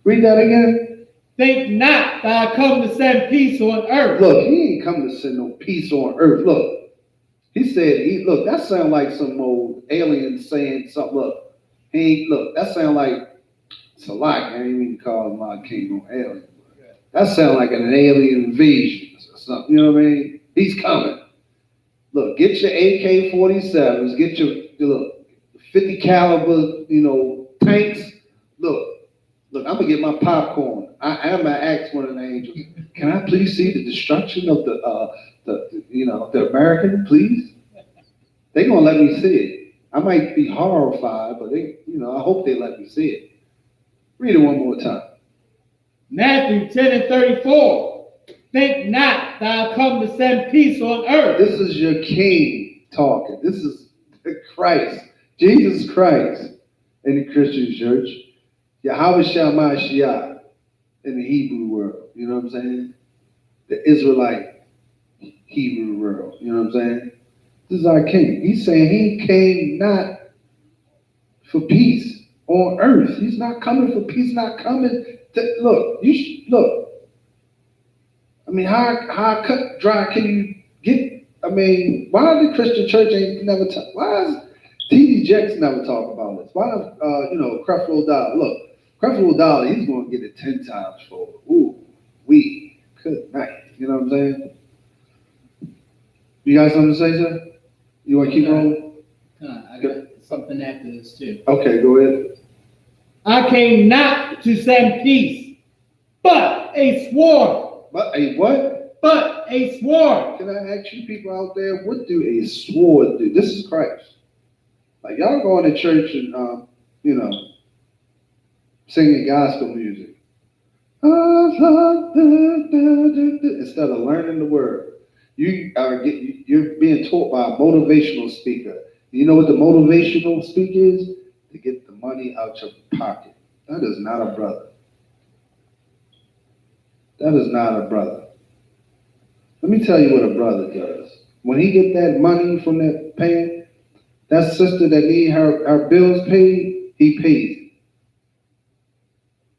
Read that again. Think not that I come to send peace on earth. Look, he ain't come to send no peace on earth. Look, he said, look, that sound like some old alien saying something. Look, that sound like Salak. I ain't even call my king no alien. That sound like an alien invasion or something. You know what I mean? He's coming. Look, get your AK-47s, get your 50 caliber, tanks. Look, I'm gonna get my popcorn. I'm gonna ask one of the angels, can I please see the destruction of the American, please? They gonna let me see it. I might be horrified, but I hope they let me see it. Read it one more time. Matthew 10 and 34. Think not that I come to send peace on earth. This is your king talking. This is Christ, Jesus Christ in the Christian church. Yahweh Mashiach in the Hebrew world. You know what I'm saying? The Israelite Hebrew world. You know what I'm saying? This is our king. He's saying he came not for peace on earth. He's not coming for peace, not coming to, look. I mean, how cut dry can you get? I mean, why the Christian church ain't never talk? Why is T.D. Jakes never talk about this? Why, Creflo Dollar? Look, Creflo Dollar, he's going to get it 10 times for. Ooh, good night. You know what I'm saying? You got something to say, sir? You want to keep rolling? I got something after this too. Okay, go ahead. I came not to send peace, but a sword. But a what? But a sword. Can I ask you people out there, what do a sword do? This is Christ. Like, y'all going to church and, singing gospel music. Instead of learning the word. You're being taught by a motivational speaker. You know what the motivational speaker is? To get the money out your pocket. That is not a brother. That is not a brother. Let me tell you what a brother does. When he get that money from that paying, that sister that need her bills paid, he pays it.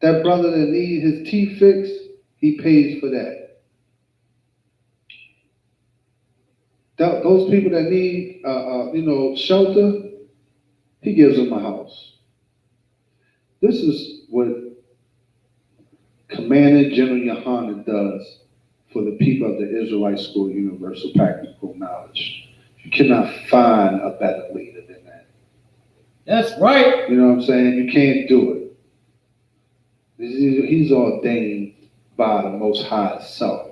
That brother that need his teeth fixed, he pays for that. Those people that need, shelter, he gives them a house. This is what Commander General Yohanan does for the people of the Israelite School Universal Practical Knowledge. You cannot find a better leader than that. That's right. You know what I'm saying? You can't do it. He's ordained by the Most High Self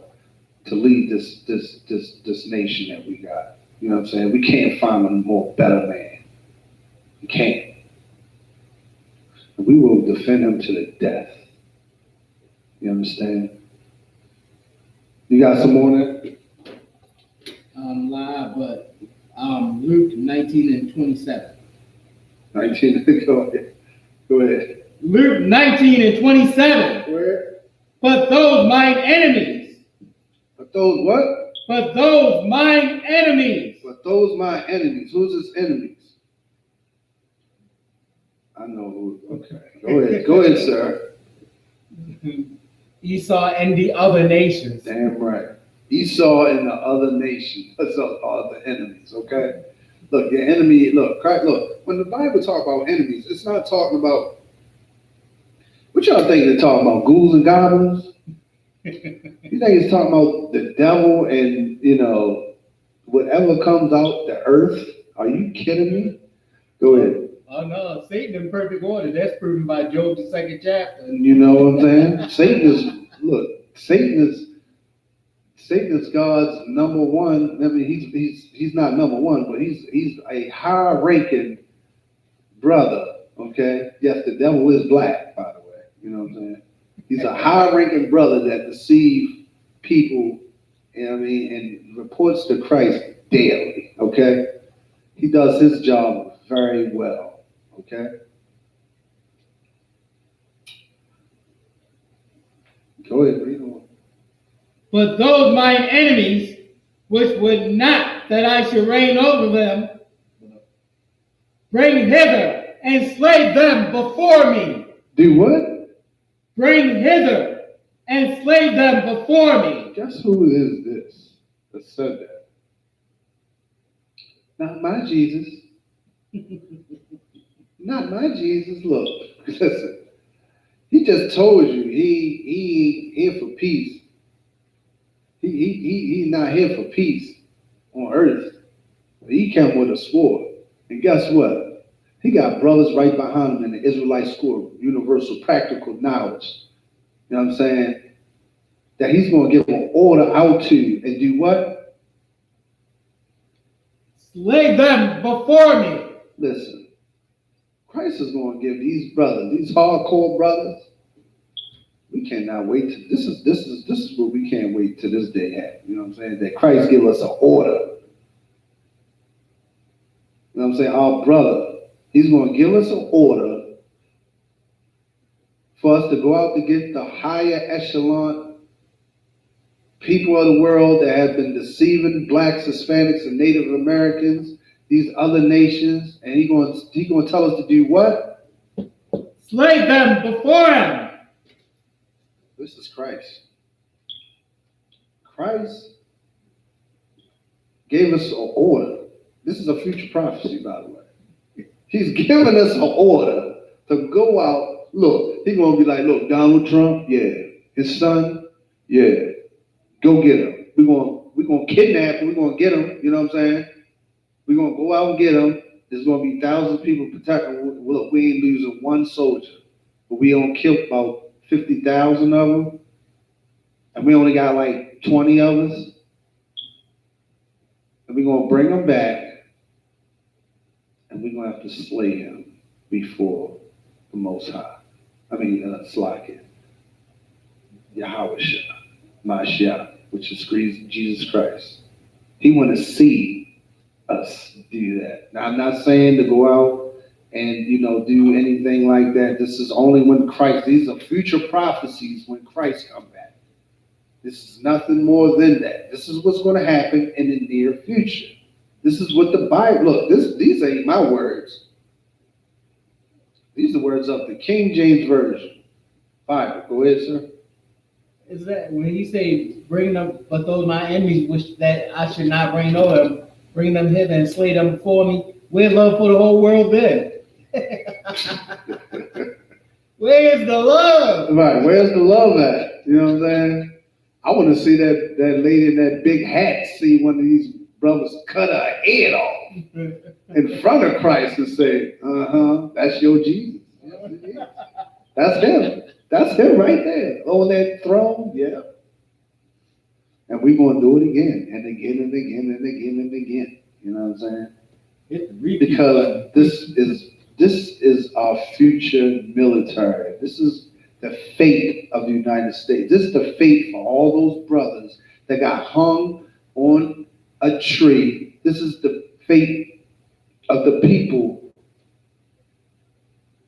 to lead this nation that we got. You know what I'm saying? We can't find a more better man. We can't. And we will defend him to the death. You understand? You got some more on that? Live, but Luke 19 and 27. 19, go ahead. Go ahead. Luke 19 and 27. Where? But those mine enemies. But those what? But those mine enemies. But those my enemies. Who's his enemies? I know who. Okay. Go ahead. Go ahead, sir. Esau and the other nations. Damn right. Esau and the other nations. That's all the enemies, okay? Look, your enemy, look, when the Bible talk about enemies, it's not talking about, what y'all think they're talking about, ghouls and goblins? You think it's talking about the devil and, whatever comes out the earth? Are you kidding me? Go ahead. Oh no, Satan in perfect order. That's proven by Job, the 2nd chapter. You know what I'm saying? Satan is God's number one. I mean, he's not number one, but he's a high-ranking brother. Okay. Yes, the devil is black, by the way. You know what I'm saying? He's a high-ranking brother that deceives people. You know what I mean, and reports to Christ daily. Okay. He does his job very well. Okay. Go ahead, read on. But those mine enemies, which would not that I should reign over them, bring hither and slay them before me. Do what? Bring hither and slay them before me. Guess who is this that said that? Not my Jesus. Not my Jesus. Look, listen. He just told you he here for peace. He's not here for peace on earth. He came with a sword. And guess what? He got brothers right behind him in the Israelite School, Universal Practical Knowledge. You know what I'm saying? That he's going to give an order out to and do what? Slay them before me. Listen, Christ is going to give these brothers, these hardcore brothers, we cannot wait to, this is what we can't wait to this day at. You know what I'm saying? That Christ give us an order. You know what I'm saying? Our brother, he's going to give us an order for us to go out to get the higher echelon people of the world that have been deceiving blacks, Hispanics, and Native Americans, these other nations, and he's going to tell us to do what? Slay them before him. This is Christ. Christ gave us an order. This is a future prophecy, by the way. He's giving us an order to go out. Look, he's going to be like, look, Donald Trump, yeah. His son, yeah. Go get him. We're going to kidnap him. We're going to get him. You know what I'm saying? We're going to go out and get him. There's going to be thousands of people protecting him. Look, we ain't losing one soldier. But we don't kill about 50,000 of them. And we only got like 20 of us. And we're going to bring them back. And we're going to have to slay him before the Most High. Slakin. Yahweh Mashiach, which is Jesus Christ. He want to see us do that. Now, I'm not saying to go out and, do anything like that. This is only when Christ, these are future prophecies when Christ come back. This is nothing more than that. This is what's going to happen in the near future. This is what the Bible, look, these ain't my words. These are words of the King James Version. Bible. Go ahead, sir. Is that when you say bring them, but those my enemies wish that I should not reign over them, bring them hither and slay them before me? Where's love for the whole world then? Where's the love? Right, where's the love at? You know what I'm saying? I want to see that lady in that big hat see one of these brothers cut her head off in front of Christ and say, that's your Jesus. That's him. That's him right there on that throne. Yeah. And we're going to do it again and again and again and again and again. You know what I'm saying? Because this is our future military. This is the fate of the United States. This is the fate for all those brothers that got hung on a tree. This is the fate of the people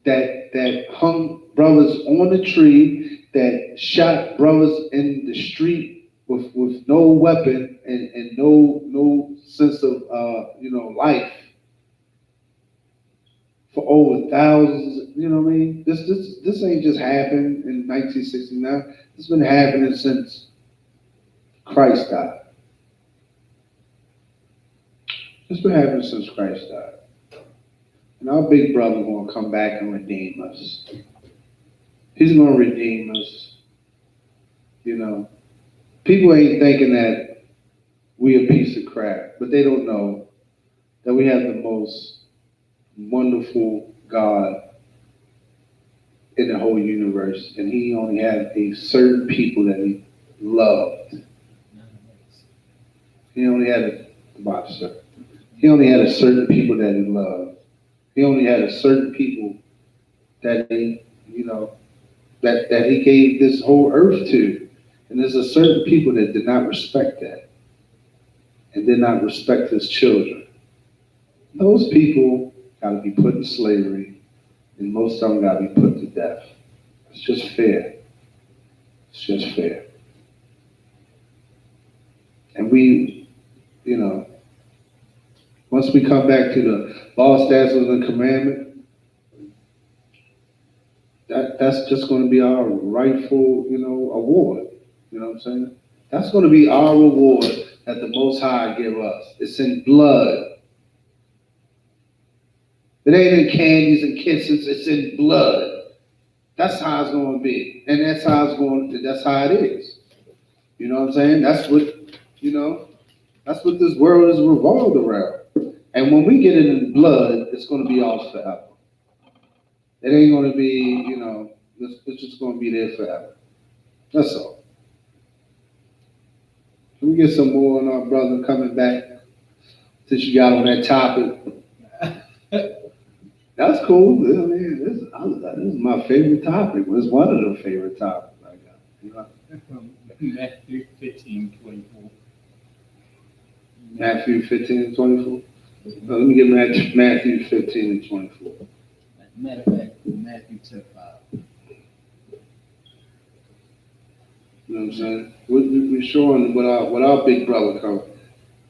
that hung brothers on a tree, that shot brothers in the street with no weapon and no sense of life for over thousands. You know what I mean? This ain't just happened in 1969. It's been happening since Christ died. It's been happening since Christ died. And our big brother going to come back and redeem us. He's going to redeem us. You know, people ain't thinking that we a piece of crap, but they don't know that we have the most wonderful God in the whole universe, and he only had a certain people that he loved. He only had He only had a certain people that he loved. He only had a certain people that he, that he gave this whole earth to. And there's a certain people that did not respect that and did not respect his children. Those people got to be put in slavery, and most of them got to be put to death. It's just fair. It's just fair. And we, once we come back to the law, statutes, and commandment, that's just going to be our rightful, award. You know what I'm saying? That's going to be our reward that the Most High give us. It's in blood. It ain't in candies and kisses. It's in blood. That's how it's going to be, and that's how it is. You know what I'm saying? That's what this world is revolved around. And when we get it in blood, it's going to be ours forever. It ain't going to be, it's just going to be there forever. That's all. Can we get some more on our brother coming back since you got on that topic? That's cool. I mean, this is my favorite topic. It's one of the favorite topics I got. Matthew 15:24. Matthew 15:24. Let me get Matthew 15:24. Matter of fact, Matthew 10:5. You know what I'm saying? We're showing what our big brother comes,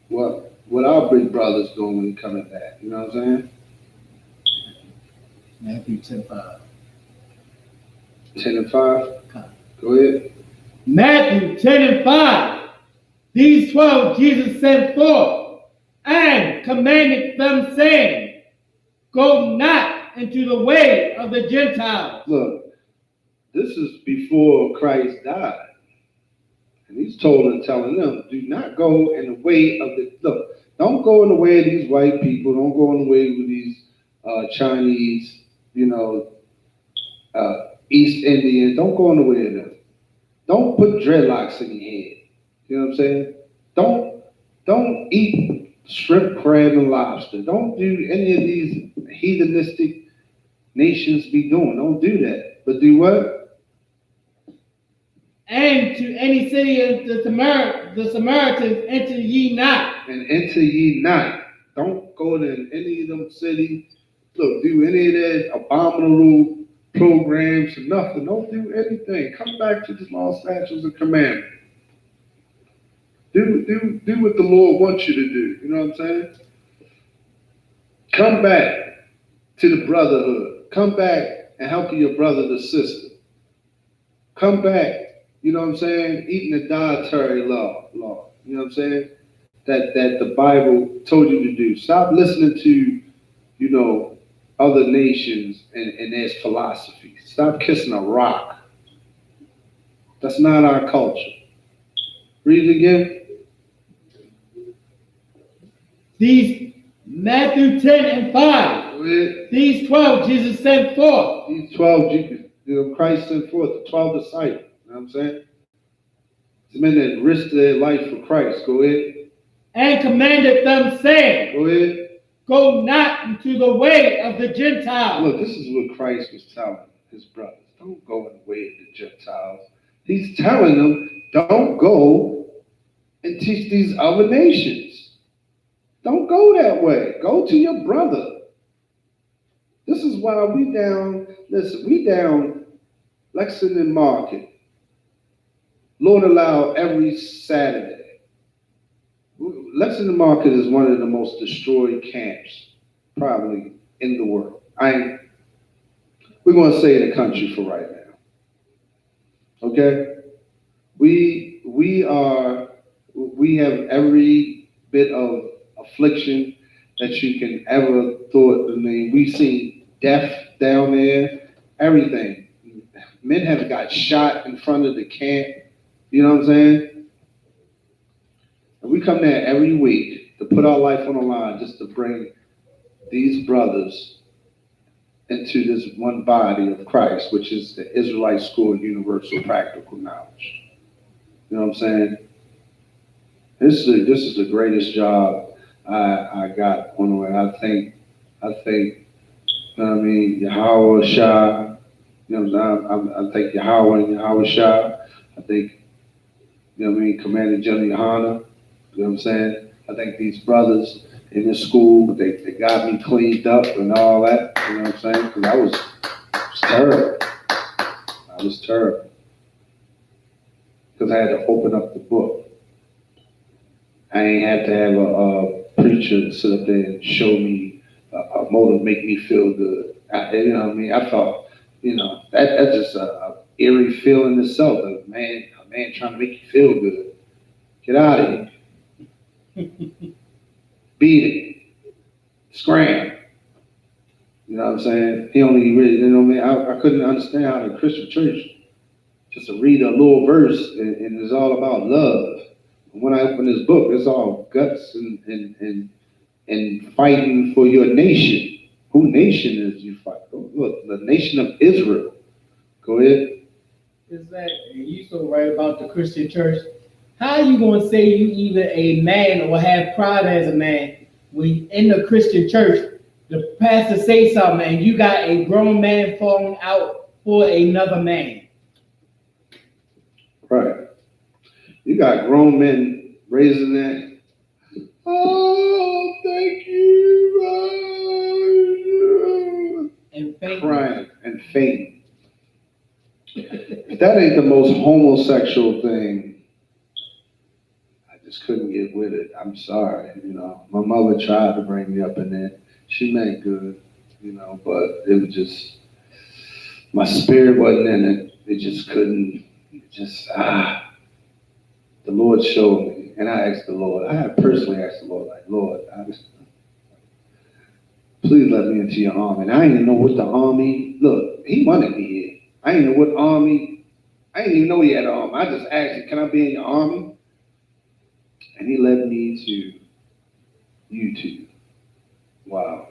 what our big brother's doing when he's coming back. You know what I'm saying? Matthew 10:5. 10:5. Go ahead. Matthew 10:5. These 12 Jesus sent forth and commanded them, saying, go not into the way of the Gentiles. Look, this is before Christ died. And he's telling them, do not go in the way of don't go in the way of these white people. Don't go in the way with these Chinese, East Indians. Don't go in the way of them. Don't put dreadlocks in your head. You know what I'm saying? Don't eat shrimp, crab, and lobster. Don't do any of these heathenistic nations be doing. Don't do that. But do what? And to any city of the Samaritans enter ye not. And enter ye not. Don't go to any of them cities. Look, do any of that abominable programs or nothing. Don't do anything. Come back to the law, statutes, and commandments. Do what the Lord wants you to do. You know what I'm saying? Come back to the brotherhood. Come back and help your brother or sister. Come back, you know what I'm saying, eating the dietary law. You know what I'm saying? That the Bible told you to do. Stop listening to, you know, other nations and their philosophy. Stop kissing a rock. That's not our culture. Read it again. These Matthew 10 and 5. Go ahead. These 12 Jesus sent forth. These 12, Christ sent forth the 12 disciples. You know what I'm saying? It's men that risked their life for Christ. Go ahead. And commanded them, saying, Go ahead. go not into the way of the Gentiles. Look, this is what Christ was telling his brothers. Don't go in the way of the Gentiles. He's telling them, don't go and teach these other nations. Don't go that way. Go to your brother. This is why we down Lexington Market. Lord allow every Saturday. Lexington Market is one of the most destroyed camps probably in the world. We're going to say the country for right now. Okay? We have every bit of affliction that you can ever thought. I mean, we've seen death down there, everything. Men have got shot in front of the camp. You know what I'm saying? And we come there every week to put our life on the line just to bring these brothers into this one body of Christ, which is the Israelite School of Universal Practical Knowledge. You know what I'm saying? This is the greatest job I got on the way. I think, you know what I mean, Yahweh Shah, you know what I'm saying? I think Yahweh and Yahweh Shah. I think, you know what I mean, Commander General Yohana, you know what I'm saying? I think these brothers in this school, they got me cleaned up and all that, you know what I'm saying? Because I was terrible. I was terrible. Because I had to open up the book. I ain't had to have a preacher sit up there and show me a motive, make me feel good. You know what I mean? I thought, you know, that's just a eerie feeling itself. A man trying to make you feel good. Get out of here. Beat it. Scram. You know what I'm saying? He only really, you know what I mean? I couldn't understand how the Christian church just to read a little verse and it's all about love. When I open this book, it's all guts and fighting for your nation. Who nation is you fighting? Look, the nation of Israel. Go ahead. Exactly. You so right about the Christian church. How are you going to say you either a man or have pride as a man when in the Christian church, the pastor say something and you got a grown man falling out for another man? Right. You got grown men raising their, oh, thank you. And crying and fainting. That ain't the most homosexual thing. I just couldn't get with it. I'm sorry. You know, my mother tried to bring me up in there. She meant good, you know, but it was just, my spirit wasn't in it. It just couldn't, the Lord showed me, and I asked the Lord. I had personally asked the Lord, like, Lord, please let me into your army. And I didn't even know what the army, look, he wanted me here. I didn't know what army, I didn't even know he had an army. I just asked him, can I be in your army? And he led me to YouTube. Wow.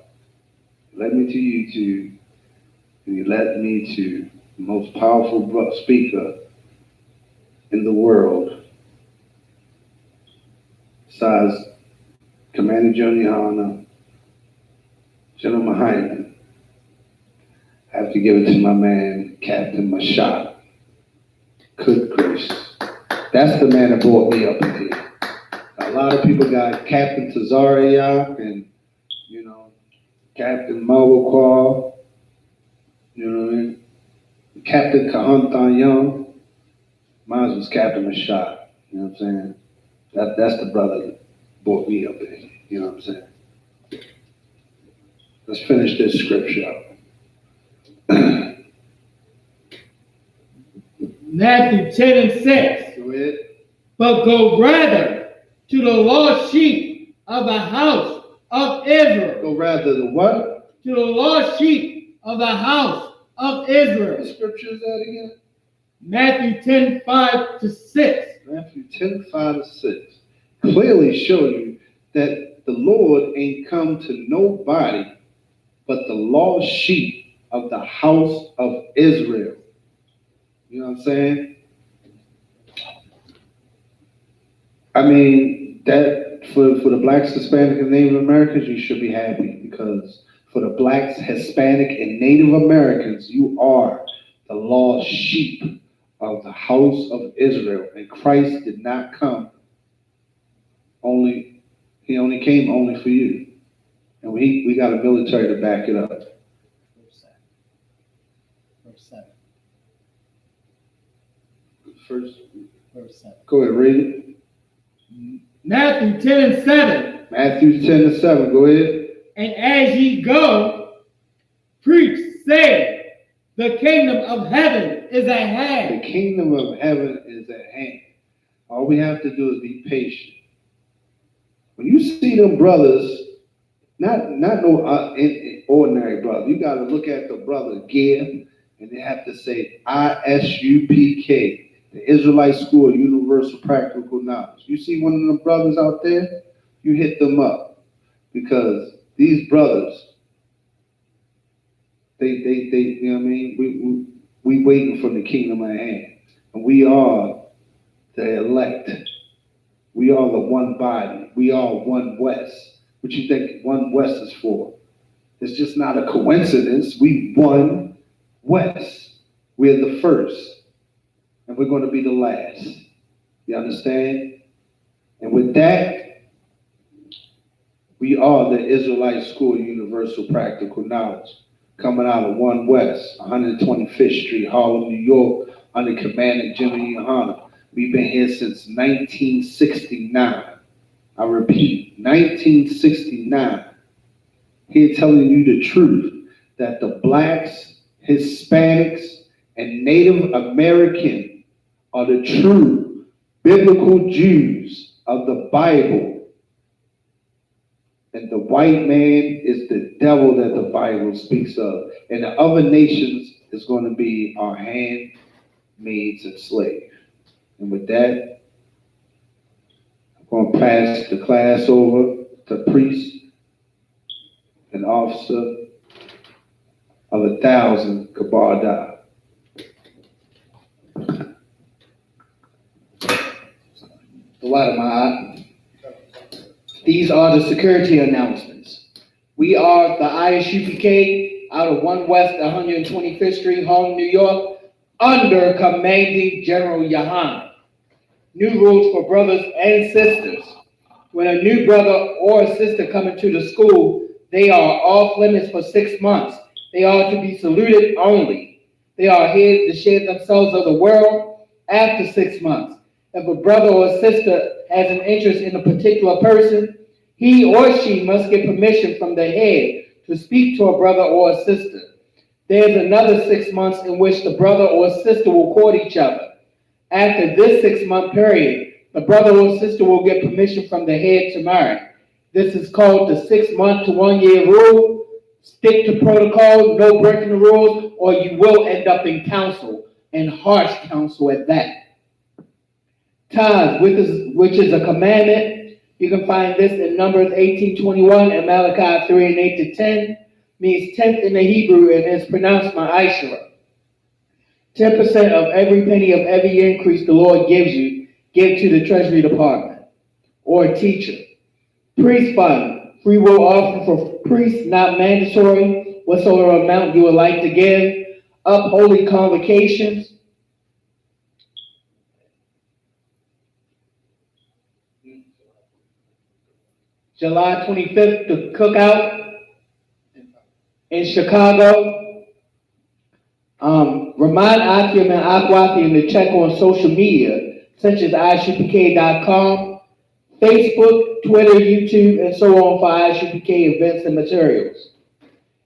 He led me to YouTube, and he led me to the most powerful speaker in the world, besides Commander Johnny Hanna, General Hyman. I have to give it to my man, Captain Mashad. Good gracious. That's the man that brought me up in here. A lot of people got Captain Tazariak and, you know, Captain Mawakwa, you know what I mean? Captain Kahanthan Young. Mine was Captain Mashad, you know what I'm saying? That's the brother that brought me up in. You know what I'm saying? Let's finish this scripture up. Matthew 10 and 6. Go ahead. But go rather to the lost sheep of the house of Israel. Go rather the what? To the lost sheep of the house of Israel. What scripture is that again? Matthew 10, 5 to 6. Matthew 10, 5 to 6. Clearly show you that the Lord ain't come to nobody but the lost sheep of the house of Israel. You know what I'm saying? I mean, that for the blacks, Hispanic, and Native Americans, you should be happy, because for the blacks, Hispanic, and Native Americans, you are the lost sheep of the house of Israel. And Christ did not come he only came only for you. And we got a military to back it up. Verse 7. Verse 7. Go ahead, read it. Matthew 10 and 7. Matthew 10 and 7. Go ahead. And as ye go, preach, saying, the kingdom of heaven is at hand. The kingdom of heaven is at hand. All we have to do is be patient. When you see them brothers, not no ordinary brother, you got to look at the brother Gear, and they have to say ISUPK, the Israelite School of Universal Practical Knowledge. You see one of them brothers out there, you hit them up, because these brothers, they you know what I mean? We waiting for the kingdom at hand, and we are the elect. We are the one body. We are one West. What you think one West is for? It's just not a coincidence. We one West. We're the first, and we're going to be the last. You understand? And with that, we are the Israelite School of Universal Practical Knowledge, coming out of One West, 125th Street, Harlem, New York, under Commander Jimmy Yohana. We've been here since 1969. I repeat, 1969. Here telling you the truth, that the blacks, Hispanics, and Native American are the true biblical Jews of the Bible. And the white man is the devil that the Bible speaks of. And the other nations is going to be our handmaids and slaves. And with that, I'm going to pass the class over to priest and officer of 1,000 Kabbalah. These are the security announcements. We are the ISUPK out of 1 West 125th Street, Harlem, New York, under Commanding General Yohana. New rules for brothers and sisters. When a new brother or sister come into the school, they are off limits for 6 months. They are to be saluted only. They are here to share themselves of the world after 6 months. If a brother or sister has an interest in a particular person, he or she must get permission from the head to speak to a brother or a sister. There's another 6 months in which the brother or sister will court each other. After this 6-month period, the brother or sister will get permission from the head to marry. This is called the 6-month to 1 year rule. Stick to protocol, no breaking the rules, or you will end up in council, and harsh counsel at that. Tithes, which is a commandment. You can find this in Numbers 18:21 and Malachi 3 and 8 to 10. Means tenth in the Hebrew and is pronounced ma'ashera. 10% of every penny of every increase the Lord gives you, give to the Treasury Department or a teacher. Priest fund, free will offering for priests, not mandatory. Whatsoever amount you would like to give. Up holy convocations. July 25th, the cookout in Chicago. Remind Akim and Akwathi to check on social media, such as ISUPK.com, Facebook, Twitter, YouTube, and so on for ISUPK events and materials.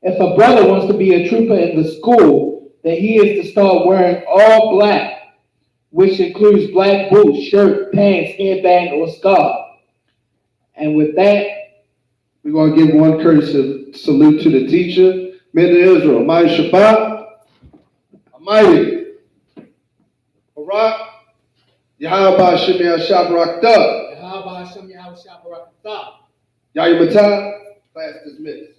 If a brother wants to be a trooper in the school, then he is to start wearing all black, which includes black boots, shirt, pants, headband, or scarf. And with that, we're going to give one courtesy salute to the teacher, men of Israel. Amai Shabbat, Amai Barak, Yahweh Shem Yahshabrakta, Yahi Matah, class dismissed.